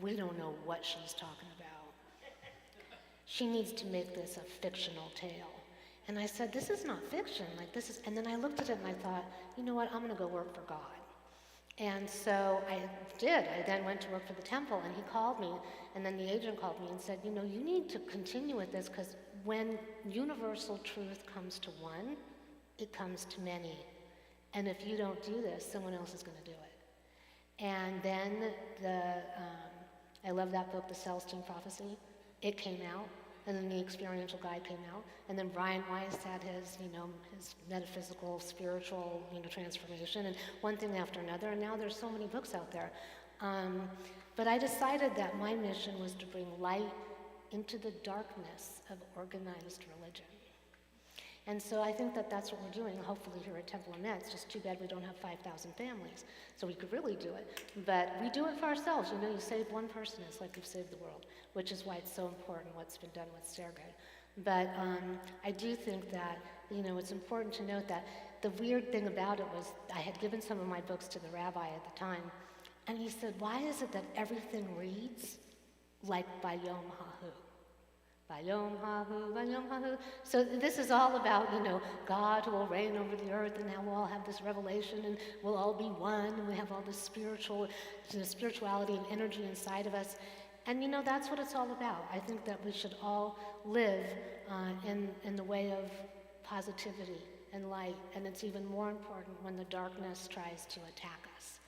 we don't know what she's talking about. She needs to make this a fictional tale. And I said, this is not fiction, like this is, and then I looked at it and I thought, you know what, I'm gonna go work for God. And so I did. I then went to work for the temple, and he called me, and then the agent called me and said, you know, you need to continue with this, because when universal truth comes to one, it comes to many. And if you don't do this, someone else is going to do it. And then I love that book, The Celestine Prophecy. It came out, and then the Experiential Guide came out, and then Brian Weiss had his, his metaphysical, spiritual, transformation, and one thing after another, and now there's so many books out there. But I decided that my mission was to bring light into the darkness of organized religion. And so I think that that's what we're doing, hopefully here at Temple Emet. It's just too bad we don't have 5,000 families, so we could really do it. But we do it for ourselves. You save one person, it's like you've saved the world, which is why it's so important what's been done with Sergei. But I do think that, it's important to note that the weird thing about it was I had given some of my books to the rabbi at the time, and he said, why is it that everything reads like Bayom Hahu? Bayom Hahu, Bayom Hahu. So this is all about, God who will reign over the earth, and now we'll all have this revelation, and we'll all be one, and we have all this spirituality and energy inside of us. And that's what it's all about. I think that we should all live in the way of positivity and light, and it's even more important when the darkness tries to attack us.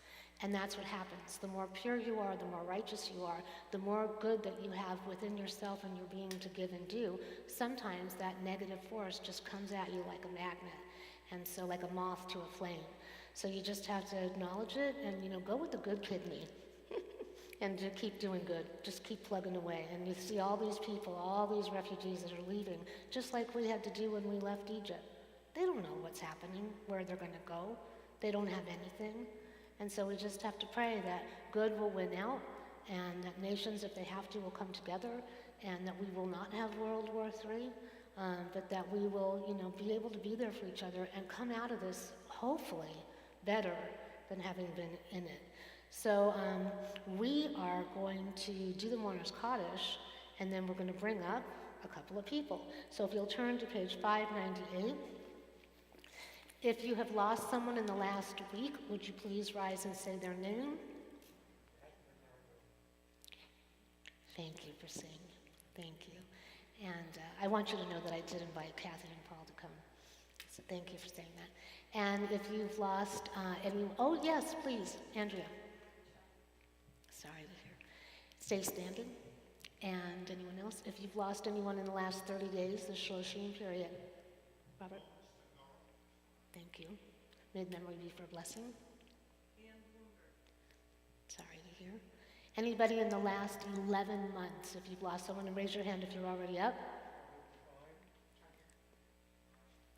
And that's what happens. The more pure you are, the more righteous you are, the more good that you have within yourself and your being to give and do, sometimes that negative force just comes at you like a magnet, and so like a moth to a flame. So you just have to acknowledge it and, go with the good kidney and to keep doing good. Just keep plugging away. And you see all these people, all these refugees that are leaving, just like we had to do when we left Egypt. They don't know what's happening, where they're going to go. They don't have anything. And so we just have to pray that good will win out, and that nations, if they have to, will come together, and that we will not have World War III, but that we will, be able to be there for each other and come out of this, hopefully, better than having been in it. So we are going to do the Mourner's Kaddish, and then we're going to bring up a couple of people. So if you'll turn to page 598. If you have lost someone in the last week, would you please rise and say their name? Thank you for saying. Thank you. And I want you to know that I did invite Kathy and Paul to come. So thank you for saying that. And if you've lost anyone, oh yes, please, Andrea. Sorry to hear. Stay standing. And anyone else? If you've lost anyone in the last 30 days, the Shloshim period. Robert? Thank you. May memory be for a blessing. Sorry to hear. Anybody in the last 11 months, if you've lost someone, and raise your hand if you're already up.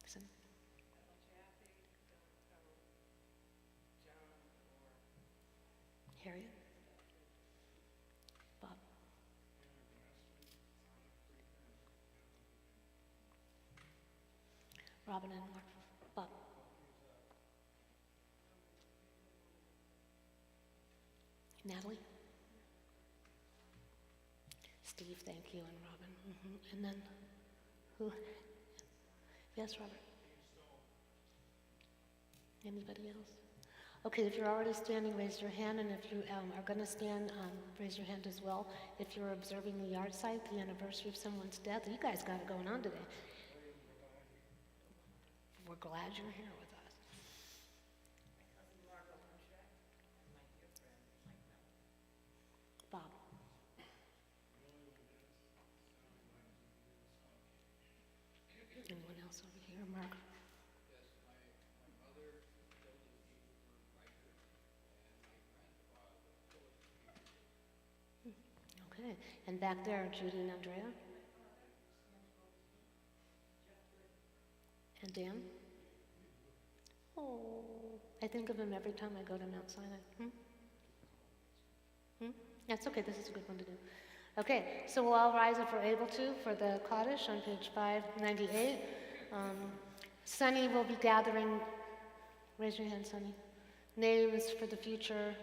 Listen. Harriet. Bob. Robin and Mark. Bob. Natalie? Steve, thank you, and Robin. And then, who? Yes, Robert? Anybody else? Okay, if you're already standing, raise your hand, and if you are going to stand, raise your hand as well. If you're observing the yard site, the anniversary of someone's death, you guys got it going on today. We're glad you're here with us. Bob. Anyone else over here? Mark? Okay, and back there, Judy and Andrea? And Dan? Oh, I think of him every time I go to Mount Sinai. That's okay, this is a good one to do. Okay, so we'll all rise if we're able to for the Kaddish on page 598. Sunny will be gathering, raise your hand, Sunny, names for the future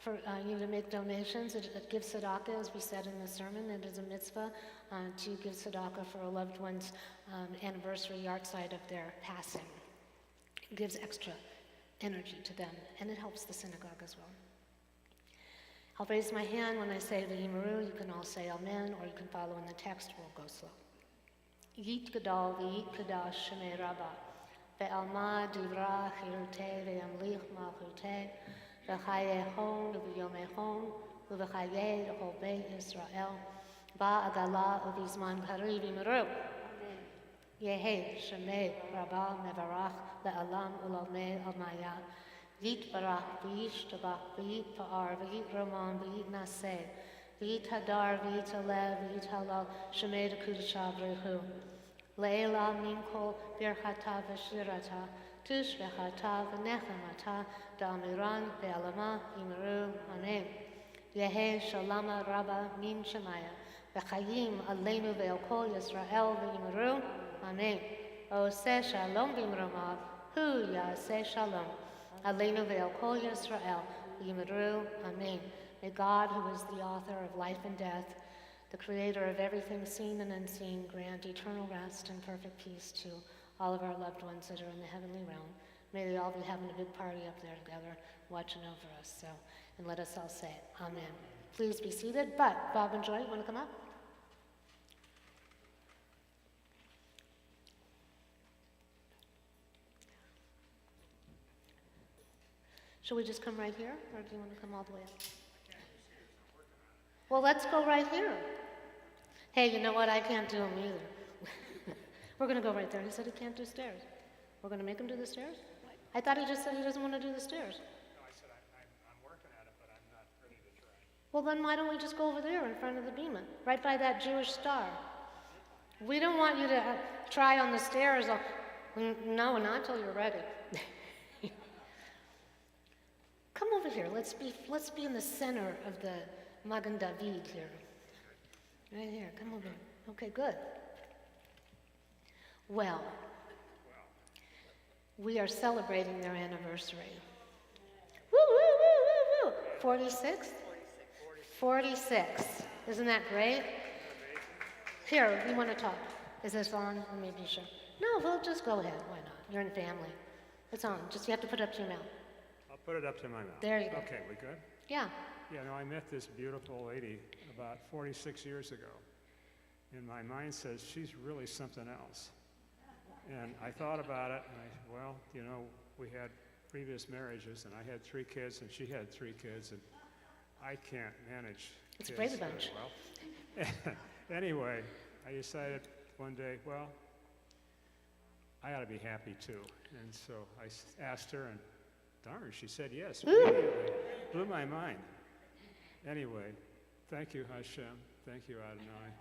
for you to make donations. It gives tzedakah, as we said in the sermon. It is a mitzvah to give tzedakah for a loved one's anniversary yard site of their passing. It gives extra energy to them, and it helps the synagogue as well. I'll raise my hand when I say the Yimaru. You can all say Amen, or you can follow in the text. We'll go slow. Yit gadol v'yit kadash shemei rabba ve'alma divra chirutei ve'yamlich malchutei v'chayei hon u'v'yomei hon u'v'chayei l'chol beit Yisrael ba'agala u'v'zman kari v'yimaru yehi shemei rabba mevarach le'alam u'lalmei almaya V'yit barach, v'yit shtabach, v'yit pa'ar, v'yit roman, v'yit naseh, v'yit hadar, v'yit alev, v'yit halal, shemei d'kudushav rehu. Le'ela min kol birchata v'shirata, tushvechata v'nechemata, da'amiran ve'alama yimaru amen. Yehe shalama rabba min shemaya, v'chayim aleinu ve'el kol Yisrael v'yimaru amen. Oseh shalom v'yimarumav, hu yaseh shalom. Aleinu ve'el kol Yisrael, Yimaru, Amen. May God, who is the author of life and death, the creator of everything seen and unseen, grant eternal rest and perfect peace to all of our loved ones that are in the heavenly realm. May they all be having a big party up there together, watching over us. So, and let us all say, Amen. Please be seated. But Bob and Joy, you want to come up? Should we just come right here, or do you want to come all the way up? Well, let's go right here. Hey, you know what? I can't do them either. We're going to go right there. He said he can't do stairs. We're going to make him do the stairs? I thought he just said he doesn't want to do the stairs. No, I said I'm working at it, but I'm not ready to try. Well, then why don't we just go over there in front of the bema, right by that Jewish star? We don't want you to try on the stairs. No, not until you're ready. Come over here. Let's be in the center of the Magen David here. Right here. Come over. Okay, good. Well, we are celebrating their anniversary. Woo, woo, woo, woo, woo. 46? 46. Isn't that great? Here, you want to talk. Is this on? Let me be sure. No, well, just go ahead. Why not? You're in family. It's on. Just you have to put it up to your mouth. I'll put it up to my mouth. There you go. Okay, we good? Yeah. Yeah, no, I met this beautiful lady about 46 years ago. And my mind says, she's really something else. And I thought about it, and I said, well, you know, we had previous marriages, and I had 3 kids, and she had 3 kids, and I can't manage It's a kids Brady Bunch. very well. Anyway, I decided one day, well, I ought to be happy too. And so I asked her, and darn, she said yes. Immediately. Blew my mind. Anyway, thank you, Hashem. Thank you, Adonai.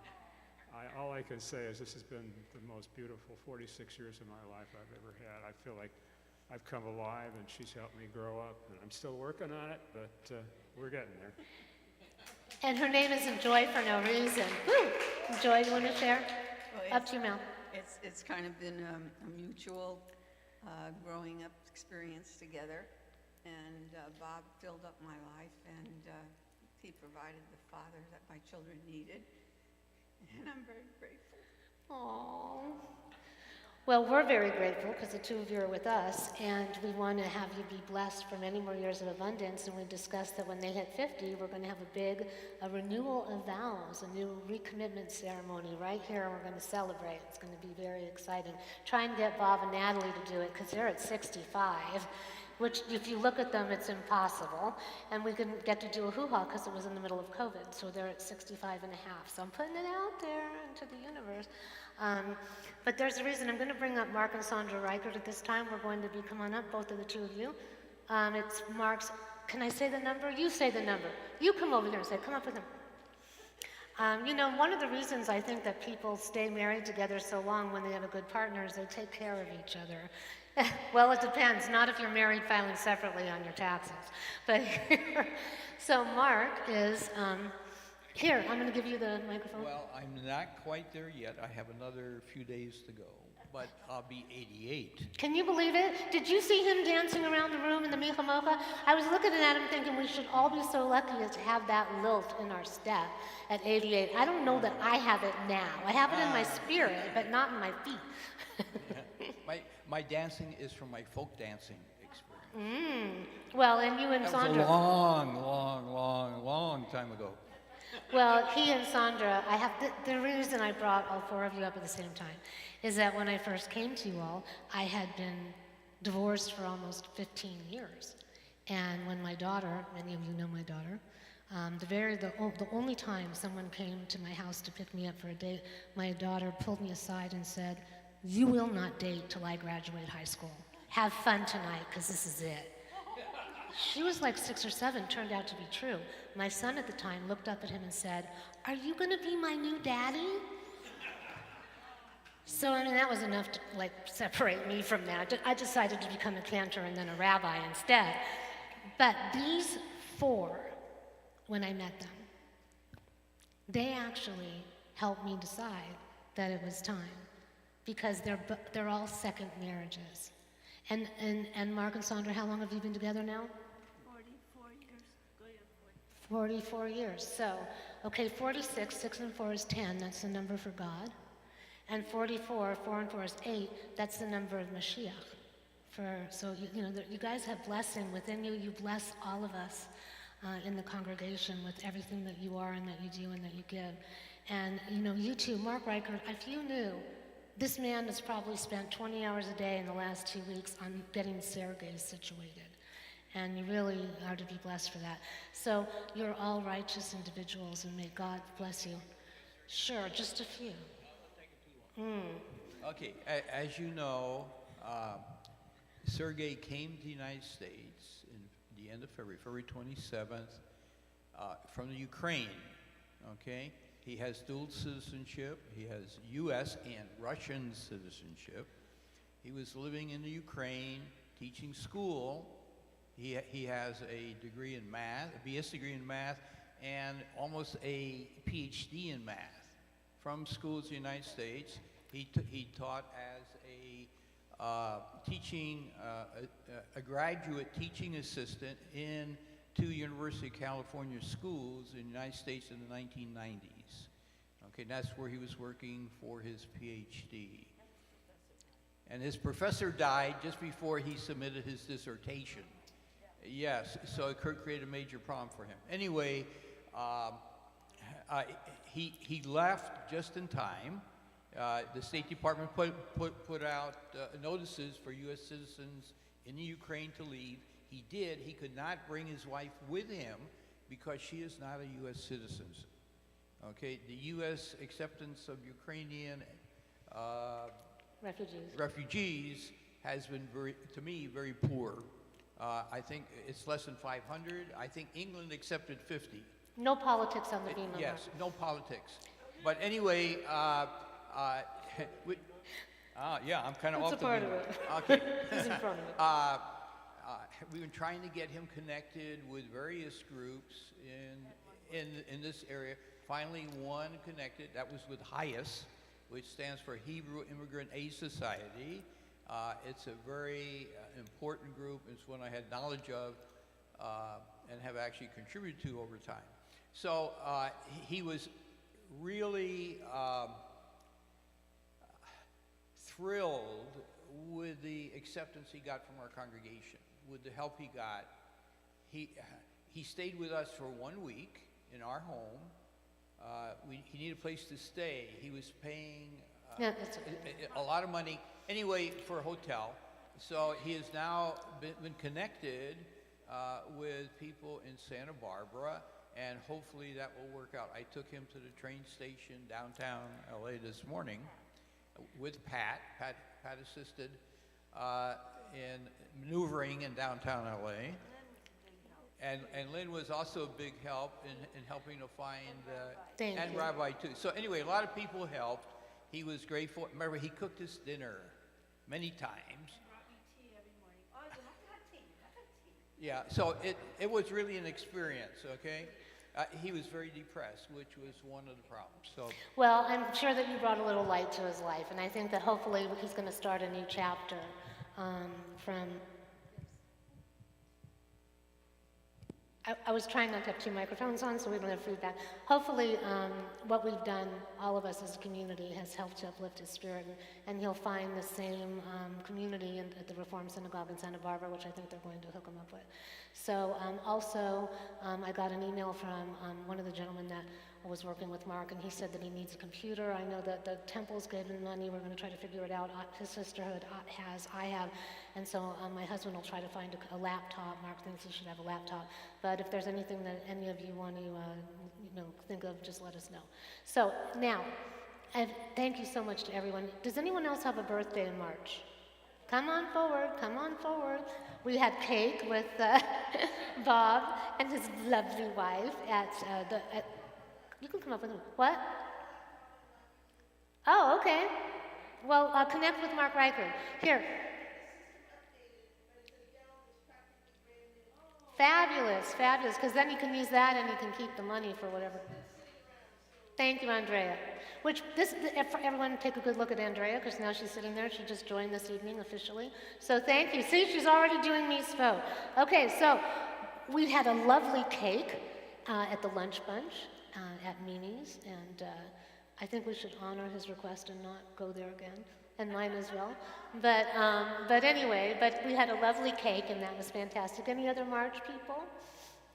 All I can say is this has been the most beautiful 46 years of my life I've ever had. I feel like I've come alive, and she's helped me grow up, and I'm still working on it, but we're getting there. And her name isn't Joy for no reason. Woo! Joy, you want to share? Well, Up to your mouth. It's kind of been a mutual growing up experience together, and Bob filled up my life, and he provided the father that my children needed, and I'm very grateful. Aww. Well, we're very grateful because the two of you are with us, and we want to have you be blessed for many more years of abundance. And we discussed that when they hit 50, we're going to have a renewal of vows, a new recommitment ceremony right here, and we're going to celebrate. It's going to be very exciting. Try and get Bob and Natalie to do it because they're at 65, which if you look at them, it's impossible. And we couldn't get to do a hoo-ha because it was in the middle of COVID, so they're at 65 and a half. So I'm putting it out there into the universe. But there's a reason. I'm going to bring up Mark and Sandra Reichert at this time. We're going to be, come on up, both of the two of you. It's Mark's, can I say the number? You say the number. You come over here and say, come up with him. You know, one of the reasons I think that people stay married together so long when they have a good partner is they take care of each other. Well, it depends. Not if you're married filing separately on your taxes. But so Mark is, here, I'm going to give you the microphone. Well, I'm not quite there yet. I have another few days to go, but I'll be 88. Can you believe it? Did you see him dancing around the room in the Micha Mocha? I was looking at him thinking we should all be so lucky as to have that lilt in our step at 88. I don't know that I have it now. I have it in my spirit, but not in my feet. My dancing is from my folk dancing experience. Well, and you and That was a Sandra. long time ago. Well, he and Sandra, I have the reason I brought all four of you up at the same time is that when I first came to you all, I had been divorced for almost 15 years. And when my daughter, many of you know my daughter, the only time someone came to my house to pick me up for a date, my daughter pulled me aside and said, "You will not date till I graduate high school. Have fun tonight, because this is it." She was like 6 or 7, turned out to be true. My son at the time looked up at him and said, "Are you going to be my new daddy?" So, I mean, that was enough to, like, separate me from that. I decided to become a cantor and then a rabbi instead. But these four, when I met them, they actually helped me decide that it was time because they're all second marriages. And Mark and Sandra, how long have you been together now? 44 years, going on 44 years. So, okay, 46, 6 and 4 is 10, that's the number for God. And 44, 4 and 4 is 8, that's the number of Mashiach. So you guys have blessing within you. You bless all of us in the congregation with everything that you are and that you do and that you give. And you too, Mark Reichert, if you knew, this man has probably spent 20 hours a day in the last 2 weeks on getting Sergei situated. And you really are to be blessed for that. So you're all righteous individuals, and may God bless you. Sure, just a few. Okay, as you know, Sergei came to the United States in the end of February 27th, from the Ukraine, okay? He has dual citizenship. He has U.S. and Russian citizenship. He was living in the Ukraine, teaching school. He has a degree in math, a BS degree in math, and almost a PhD in math from schools in the United States. He taught as a graduate teaching assistant in 2 University of California schools in the United States in the 1990s. Okay, that's where he was working for his PhD. And his professor died just before he submitted his dissertation. Yes, so it created a major problem for him. Anyway, he left just in time. The State Department put out notices for U.S. citizens in the Ukraine to leave. He did. He could not bring his wife with him because she is not a U.S. citizen. Okay, the U.S. acceptance of Ukrainian refugees has been very poor. I think it's less than 500. I think England accepted 50. No politics on the beam of Yes, no politics. But anyway, yeah, I'm kind of off the part beam. of it. Okay. He's in front of it. We've been trying to get him connected with various groups in this area. Finally, one connected. That was with HIAS, which stands for Hebrew Immigrant Aid Society. It's a very important group. It's one I had knowledge of and have actually contributed to over time. So he was really thrilled with the acceptance he got from our congregation, with the help he got. He stayed with us for 1 week in our home. He needed a place to stay. He was paying Yeah, that's okay. a lot of money anyway for a hotel. So he has now been connected with people in Santa Barbara, and hopefully that will work out. I took him to the train station downtown LA this morning with Pat. Pat assisted in maneuvering in downtown LA. And Lynn was also a big help in helping to find, Thank and you. Rabbi too. So anyway, a lot of people helped. He was grateful. Remember, he cooked us dinner many times. Brought me tea every morning. Oh, you have to have tea. You have to have tea. Yeah, so it was really an experience, okay? He was very depressed, which was one of the problems. So Well, I'm sure that you brought a little light to his life, and I think that hopefully he's going to start a new chapter from. I was trying not to have two microphones on so we don't have feedback. Hopefully, what we've done, all of us as a community, has helped to uplift his spirit, and he'll find the same community at the Reform Synagogue in Santa Barbara, which I think they're going to hook him up with. So also, I got an email from one of the gentlemen that was working with Mark, and he said that he needs a computer. I know that the temple's given money. We're going to try to figure it out. His sisterhood has, I have, and so my husband will try to find a laptop. Mark thinks he should have a laptop. But if there's anything that any of you want to, think of, just let us know. So now, thank you so much to everyone. Does anyone else have a birthday in March? Come on forward, come on forward. We had cake with Bob and his lovely wife you can come up with me. What? Oh, okay. Well, connect with Mark Riker. Here. Fabulous, fabulous, because then you can use that and you can keep the money for whatever. Thank you, Andrea. Everyone take a good look at Andrea, because now she's sitting there. She just joined this evening officially. So thank you. See, she's already doing me spo. Okay, so we had a lovely cake at the lunch bunch at Mimi's, and I think we should honor his request and not go there again, and mine as well. But anyway, we had a lovely cake, and that was fantastic. Any other March people?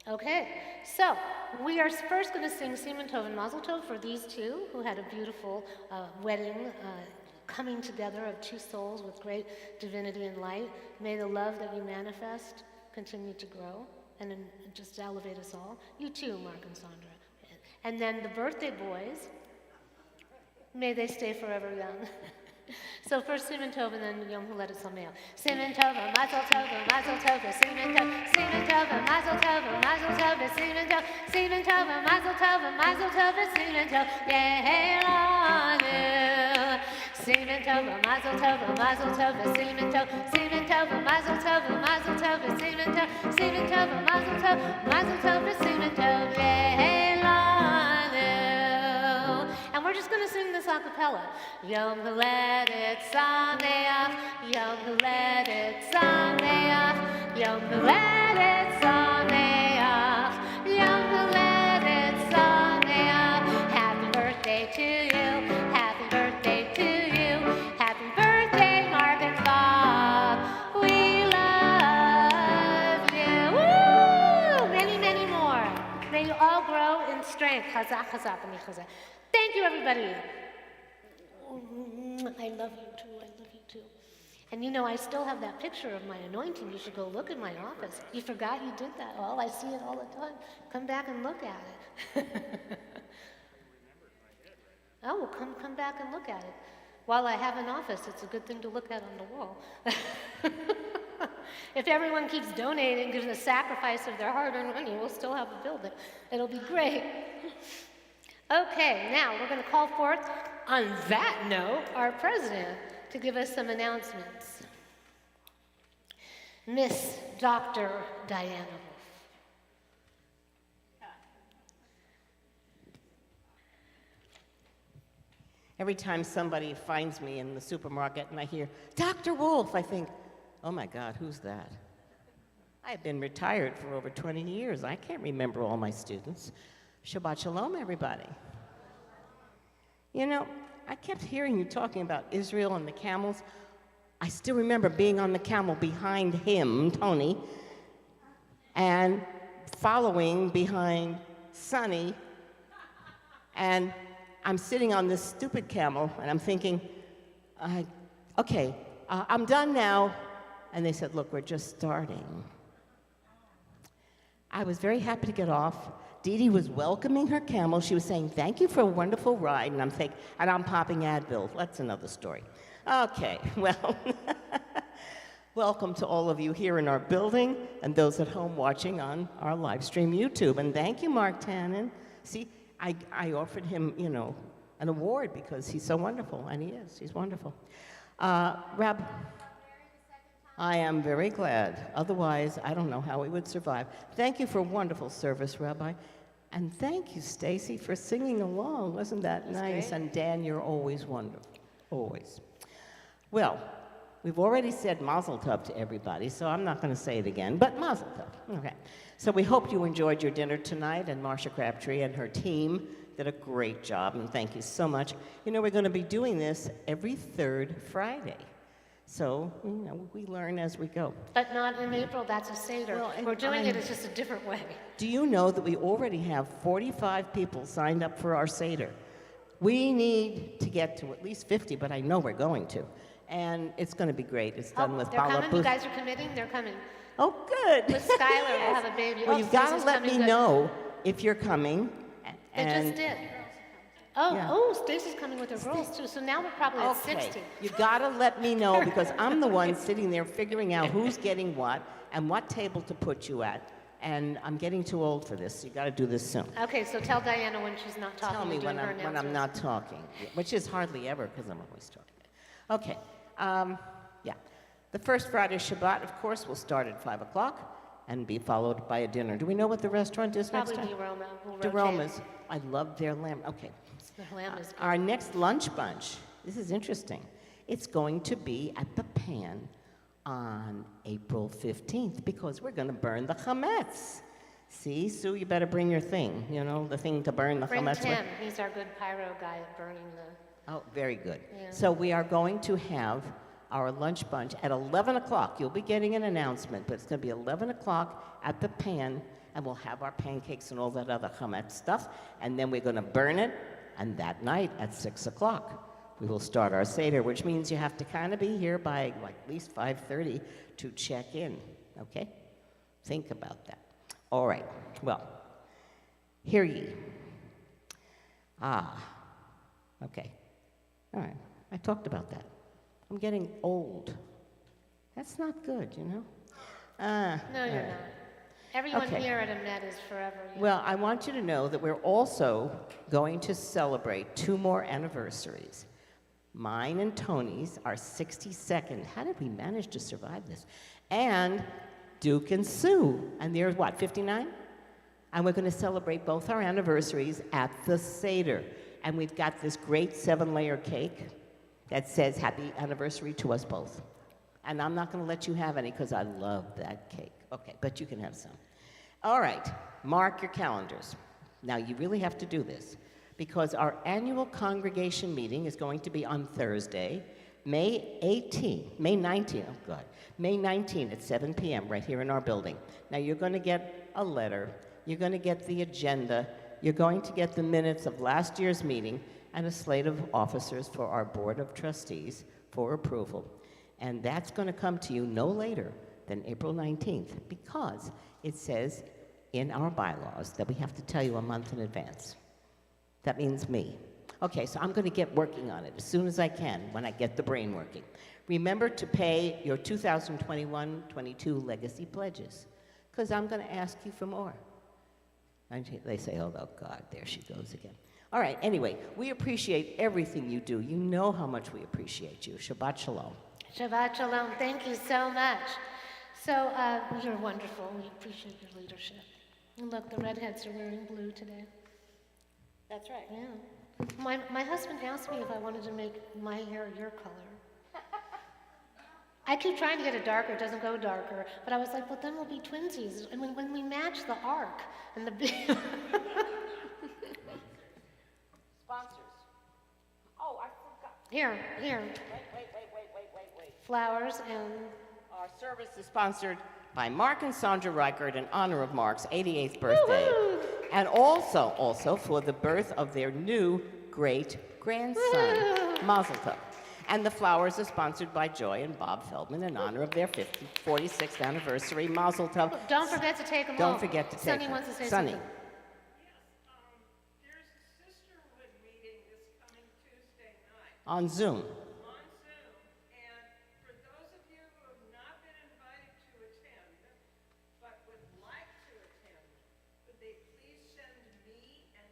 Okay, so we are first going to sing Siman Tov and Mazel Tov for these two who had a beautiful wedding, coming together of two souls with great divinity and light. May the love that you manifest continue to grow and just elevate us all. You too, Mark and Sandra. And then the birthday boys, may they stay forever young. So first Siman Tov and then Yom Huledet Sameach. Siman Tov, Mazel Tov, Mazel Tov, Siman Tov, Siman Tov, Mazel Tov, Mazel Tov, Siman Tov, Siman Tov, Mazel Tov, Mazel Tov, Siman Tov, Yehelanu. Siman Tov, Mazel Tov, Mazel Tov, Siman Tov, Siman Tov, Mazel Tov, Mazel Tov, Siman Tov, Siman Tov, Mazel Tov, Mazel Tov, Siman Tov, Yehelanu. And we're just going to sing this a cappella. Yom Huledet Sameach, Yom Huledet Sameach, Yom Huledet Sameach, Yom Huledet Sameach. Happy birthday to you, happy birthday to you, happy birthday, Mark and Bob. We love you. Woo! Many, many more. May you all grow in strength. Chazak, chazak, and chazak. Thank you, everybody. I love you too, I love you too. And I still have that picture of my anointing. You should go look in my office. You forgot you did that. Well, I see it all the time. Come back and look at it. Oh, well, come back and look at it. While I have an office, it's a good thing to look at on the wall. If everyone keeps donating, giving a sacrifice of their hard-earned money, we'll still have a building. It'll be great. Okay, now we're going to call forth, on that note, our president to give us some announcements. Miss Dr. Diana Wolf. Every time somebody finds me in the supermarket and I hear, Dr. Wolf, I think, oh my God, who's that? I've been retired for over 20 years. I can't remember all my students. Shabbat Shalom, everybody. I kept hearing you talking about Israel and the camels. I still remember being on the camel behind him, Tony, and following behind Sonny, and I'm sitting on this stupid camel, and I'm thinking, okay, I'm done now. And they said, look, we're just starting. I was very happy to get off. Dee Dee was welcoming her camel. She was saying, thank you for a wonderful ride. And I'm popping Advil. That's another story. Okay, well, welcome to all of you here in our building and those at home watching on our live stream YouTube. And thank you, Mark Tannen. See, I offered him, you know, an award because he's so wonderful, and he is. He's wonderful. Rab, I am very glad. Otherwise, I don't know how we would survive. Thank you for wonderful service, Rabbi. And thank you, Stacy, for singing along. Wasn't that nice? great. And Dan, you're always wonderful. Always. Well, we've already said Mazel Tov to everybody, so I'm not going to say it again, but Mazel Tov. Okay. So we hope you enjoyed your dinner tonight, and Marcia Crabtree and her team did a great job, and thank you so much. You know, we're going to be doing this every third Friday. So, you know, we learn as we go. But not in April, that's a Seder. Well, and We're doing it, I'm- it's just a different way. Do you know that we already have 45 people signed up for our Seder? We need to get to at least 50, but I know we're going to. And it's going to be great. It's done with They're Bala coming? You Booth. guys are committing? They're coming. Oh, good. With Skylar, we'll have a baby. Well, Oh, you've got to Stacey's let coming me good. know if you're coming. They and just did. Oh, Yeah. oh, Stacy's coming with her girls too, so now we're probably at 60. You gotta let me know because I'm the one sitting there figuring out who's getting what and what table to put you at. And I'm getting too old for this. You gotta do this soon. Okay, so tell Diana when she's not talking. Tell me and doing when her I'm announcements. not talking, which is hardly ever because I'm always talking. Okay, yeah. The first Friday Shabbat, of course, will start at 5 o'clock and be followed by a dinner. Do we know what the restaurant is next Probably time? DeRoma. We'll rotate. DeRoma's. I love their lamb. Okay. The lamb is good. Our next lunch bunch, this is interesting. It's going to be at the Pan on April 15th because we're going to burn the chametz. See, Sue, you better bring your thing, you know, the thing to burn the Bring chametz with. Tim, he's our good pyro guy at burning the... Oh, very good. Yeah. So we are going to have our lunch bunch at 11 o'clock. You'll be getting an announcement, but it's going to be 11 o'clock at the Pan, and we'll have our pancakes and all that other chametz stuff, and then we're going to burn it. And that night at 6 o'clock, we will start our Seder, which means you have to kind of be here by like at least 5:30 to check in, okay? Think about that. All right, well, hear ye. Okay. All right, I talked about that. I'm getting old. That's not good, you know? No, you're not. Everyone Okay. here at Emet is forever young. Well, I want you to know that we're also going to celebrate 2 more anniversaries. Mine and Tony's are 62nd. How did we manage to survive this? And Duke and Sue, and they're what, 59? And we're going to celebrate both our anniversaries at the Seder. And we've got this great 7-layer cake that says happy anniversary to us both. And I'm not going to let you have any because I love that cake. Okay, but you can have some. All right, mark your calendars. Now, you really have to do this because our annual congregation meeting is going to be on Thursday, May 19th, oh God, May 19th at 7 p.m. right here in our building. Now, you're going to get a letter, you're going to get the agenda, you're going to get the minutes of last year's meeting and a slate of officers for our Board of Trustees for approval. And that's going to come to you no later than April 19th because it says in our bylaws that we have to tell you a month in advance. That means me. Okay, so I'm going to get working on it as soon as I can when I get the brain working. Remember to pay your 2021-22 legacy pledges because I'm going to ask you for more. And they say, oh, God, there she goes again. All right, anyway, we appreciate everything you do. You know how much we appreciate you. Shabbat Shalom. Shabbat Shalom. Thank you so much. So, you're wonderful. We appreciate your leadership. And look, the redheads are wearing blue today. That's right. Yeah. My husband asked me if I wanted to make my hair your color. I keep trying to get it darker, it doesn't go darker. But I was like, well, then we'll be twinsies. And when we match the arc and the... Sponsors. Oh, I Here. Flowers and, Our service is sponsored by Mark and Sandra Reichert in honor of Mark's 88th birthday. Woo-hoo! And also for the birth of their new great-grandson, Mazel Tov. And the flowers are sponsored by Joy and Bob Feldman in honor of their 46th anniversary, Mazel Tov. don't forget to take them home. Don't forget to take Sunny them. wants to say Sunny. something. There's a sisterhood meeting this coming Tuesday night On Zoom. on Zoom, and for those of you who have not been invited to attend, but would like to attend, would they please send me an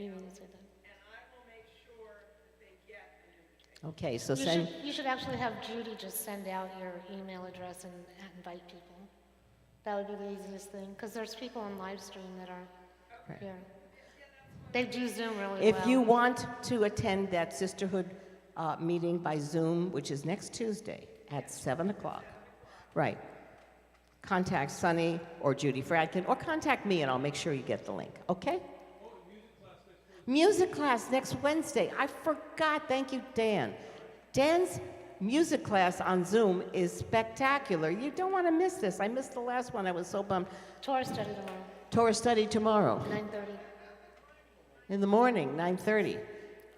You email, need to say that. and I will make sure that they get an invitation. Okay, so You should actually have Judy just send out your email address and invite people. That would be the easiest thing, because there's people on live stream that are here. They do Zoom really well. if you want to attend that sisterhood meeting by Zoom, which is next Tuesday at 7 o'clock, right, contact Sunny or Judy Fradkin, or contact me and I'll make sure you get the link, okay? Music class next Wednesday. I forgot. Thank you, Dan. Dan's music class on Zoom is spectacular. You don't want to miss this. I missed the last one. I was so bummed. Torah study tomorrow, Torah study tomorrow 9:30. in the morning, 9:30.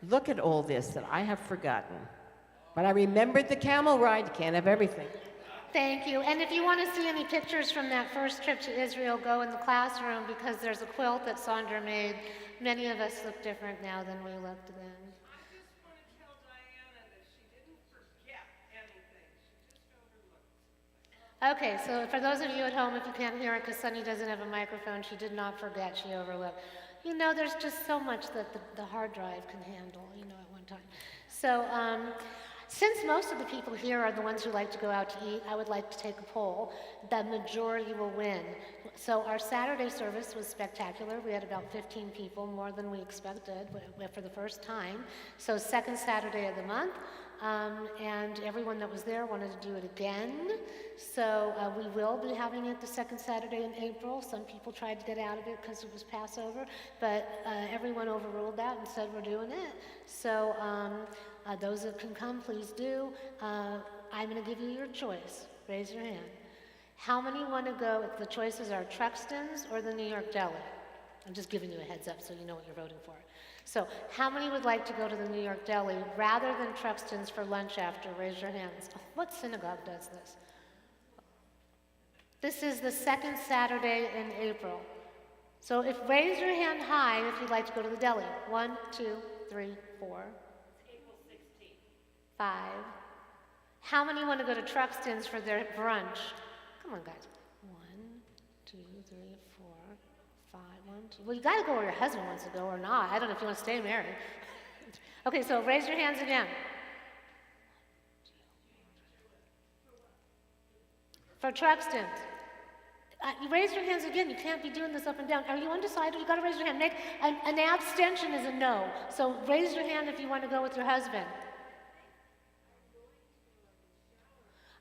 Look at all this that I have forgotten. But I remembered the camel ride. You can't have everything. Thank you. And if you want to see any pictures from that first trip to Israel, go in the classroom, because there's a quilt that Sandra made. Many of us look different now than we looked then. I just want to tell Diana that she didn't forget anything, she just overlooked. Okay, so for those of you at home, if you can't hear it because Sunny doesn't have a microphone, she did not forget, she overlooked. You know, there's just so much that the hard drive can handle, at one time. So, since most of the people here are the ones who like to go out to eat, I would like to take a poll. The majority will win. So our Saturday service was spectacular. We had about 15 people, more than we expected for the first time. So second Saturday of the month, and everyone that was there wanted to do it again. So we will be having it the second Saturday in April. Some people tried to get out of it because it was Passover, but everyone overruled that and said we're doing it. So those that can come, please do. I'm going to give you your choice. Raise your hand. How many want to go? The choices are Truxton's or the New York Deli. I'm just giving you a heads up so you know what you're voting for. So how many would like to go to the New York Deli rather than Truxton's for lunch after? Raise your hands. Oh, what synagogue does this? This is the second Saturday in April. So raise your hand high if you'd like to go to the deli. 1, 2, 3, 4. April 16th. 5. How many want to go to Truxton's for their brunch? Come on, guys. 1, 2, 3, 4, 5. 1, 2. Well, you got to go where your husband wants to go or not. I don't know if you want to stay married. Okay, so raise your hands again. For Truxton's. You raise your hands again. You can't be doing this up and down. Are you undecided? You got to raise your hand. Make an abstention is a no. So raise your hand if you want to go with your husband.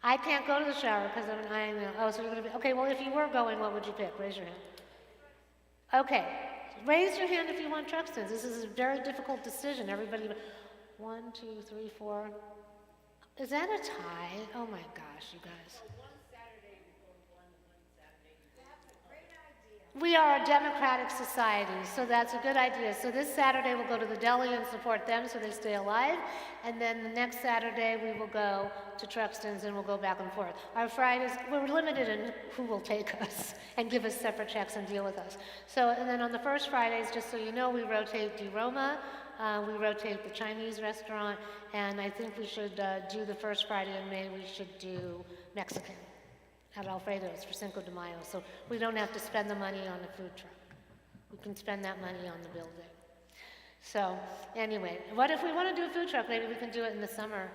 I can't go to the shower because so you're going to be, okay, well, if you were going, what would you pick? Raise your hand. Okay, raise your hand if you want Truxton's. This is a very difficult decision. Everybody, 1, 2, 3, 4. Is that a tie? Oh my gosh, you guys. We are a democratic society, so that's a good idea. So this Saturday we'll go to the deli and support them so they stay alive. And then the next Saturday we will go to Truxton's and we'll go back and forth. Our Fridays, we're limited in who will take us and give us separate checks and deal with us. So, and then on the first Fridays, just so you know, we rotate Di Roma, we rotate the Chinese restaurant, and I think we should do the first Friday in May, we should do Mexican at Alfredo's for Cinco de Mayo, so we don't have to spend the money on a food truck. We can spend that money on the building. So anyway, what if we want to do a food truck? Maybe we can do it in the summer,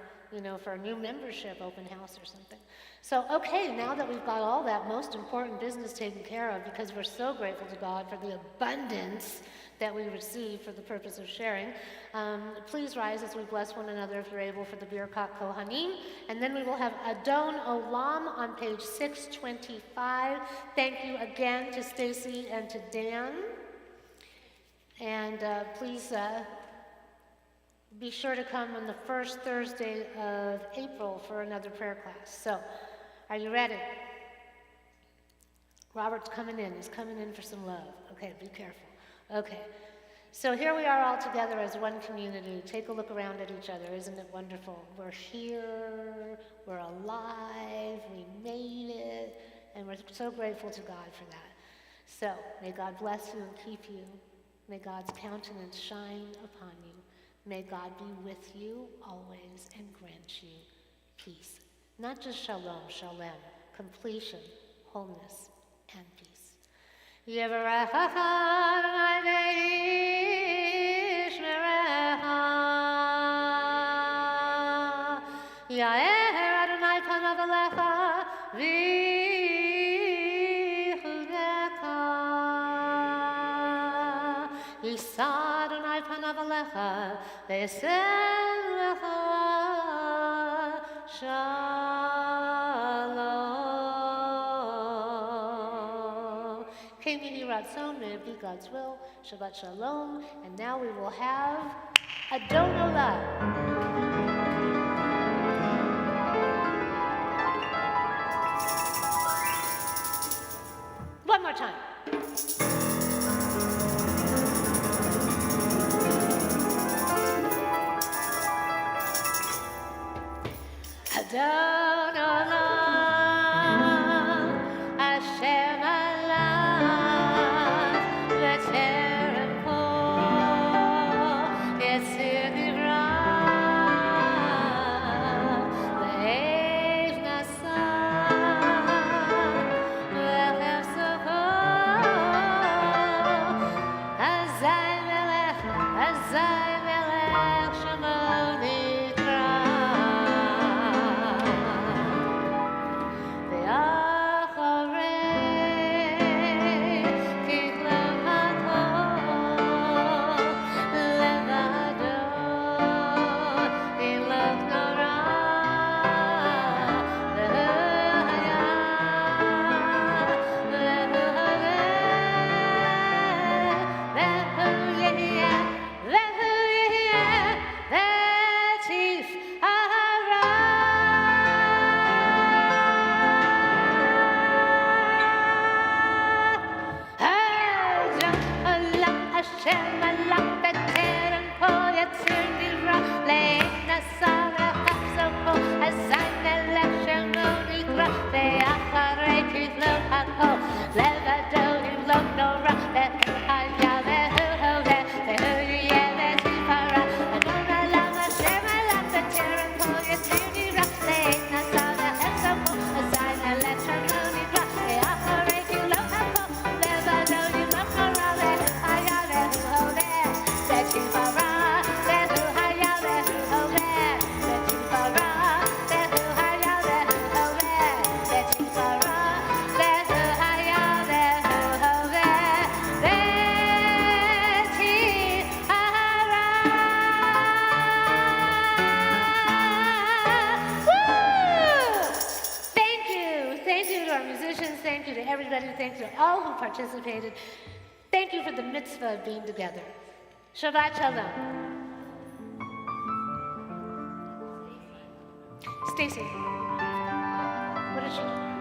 for a new membership open house or something. So, okay, now that we've got all that most important business taken care of, because we're so grateful to God for the abundance that we receive for the purpose of sharing, please rise as we bless one another if you're able for the Birkat Kohanim, and then we will have Adon Olam on page 625. Thank you again to Stacy and to Dan. And please be sure to come on the first Thursday of April for another prayer class. So, are you ready? Robert's coming in. He's coming in for some love. Okay, be careful. Okay. So here we are all together as one community. Take a look around at each other. Isn't it wonderful? We're here. We're alive. We made it. And we're so grateful to God for that. So, may God bless you and keep you. May God's countenance shine upon you. May God be with you always and grant you peace. Not just shalom, shalem, completion, wholeness, and peace. Yevarechecha Adonai ve'yishmerecha. Ya'er Adonai panav elecha v'yichunecha. Yisa Adonai panav elecha ve'yasem lecha shalom. King Yehי Ratzon, may it be God's will. Shabbat Shalom. And now we will have Adon Olah. One more time. Adon Olam, Hashem Elah, V'terem kol Yetzir Nivra, Le'ev Nasa, V'lev Sokol, Hazai Melech Shemo Nidra. Thank you to everybody. Thank you to all who participated. Thank you for the mitzvah of being together. Shabbat Shalom. Stacy, what did she do?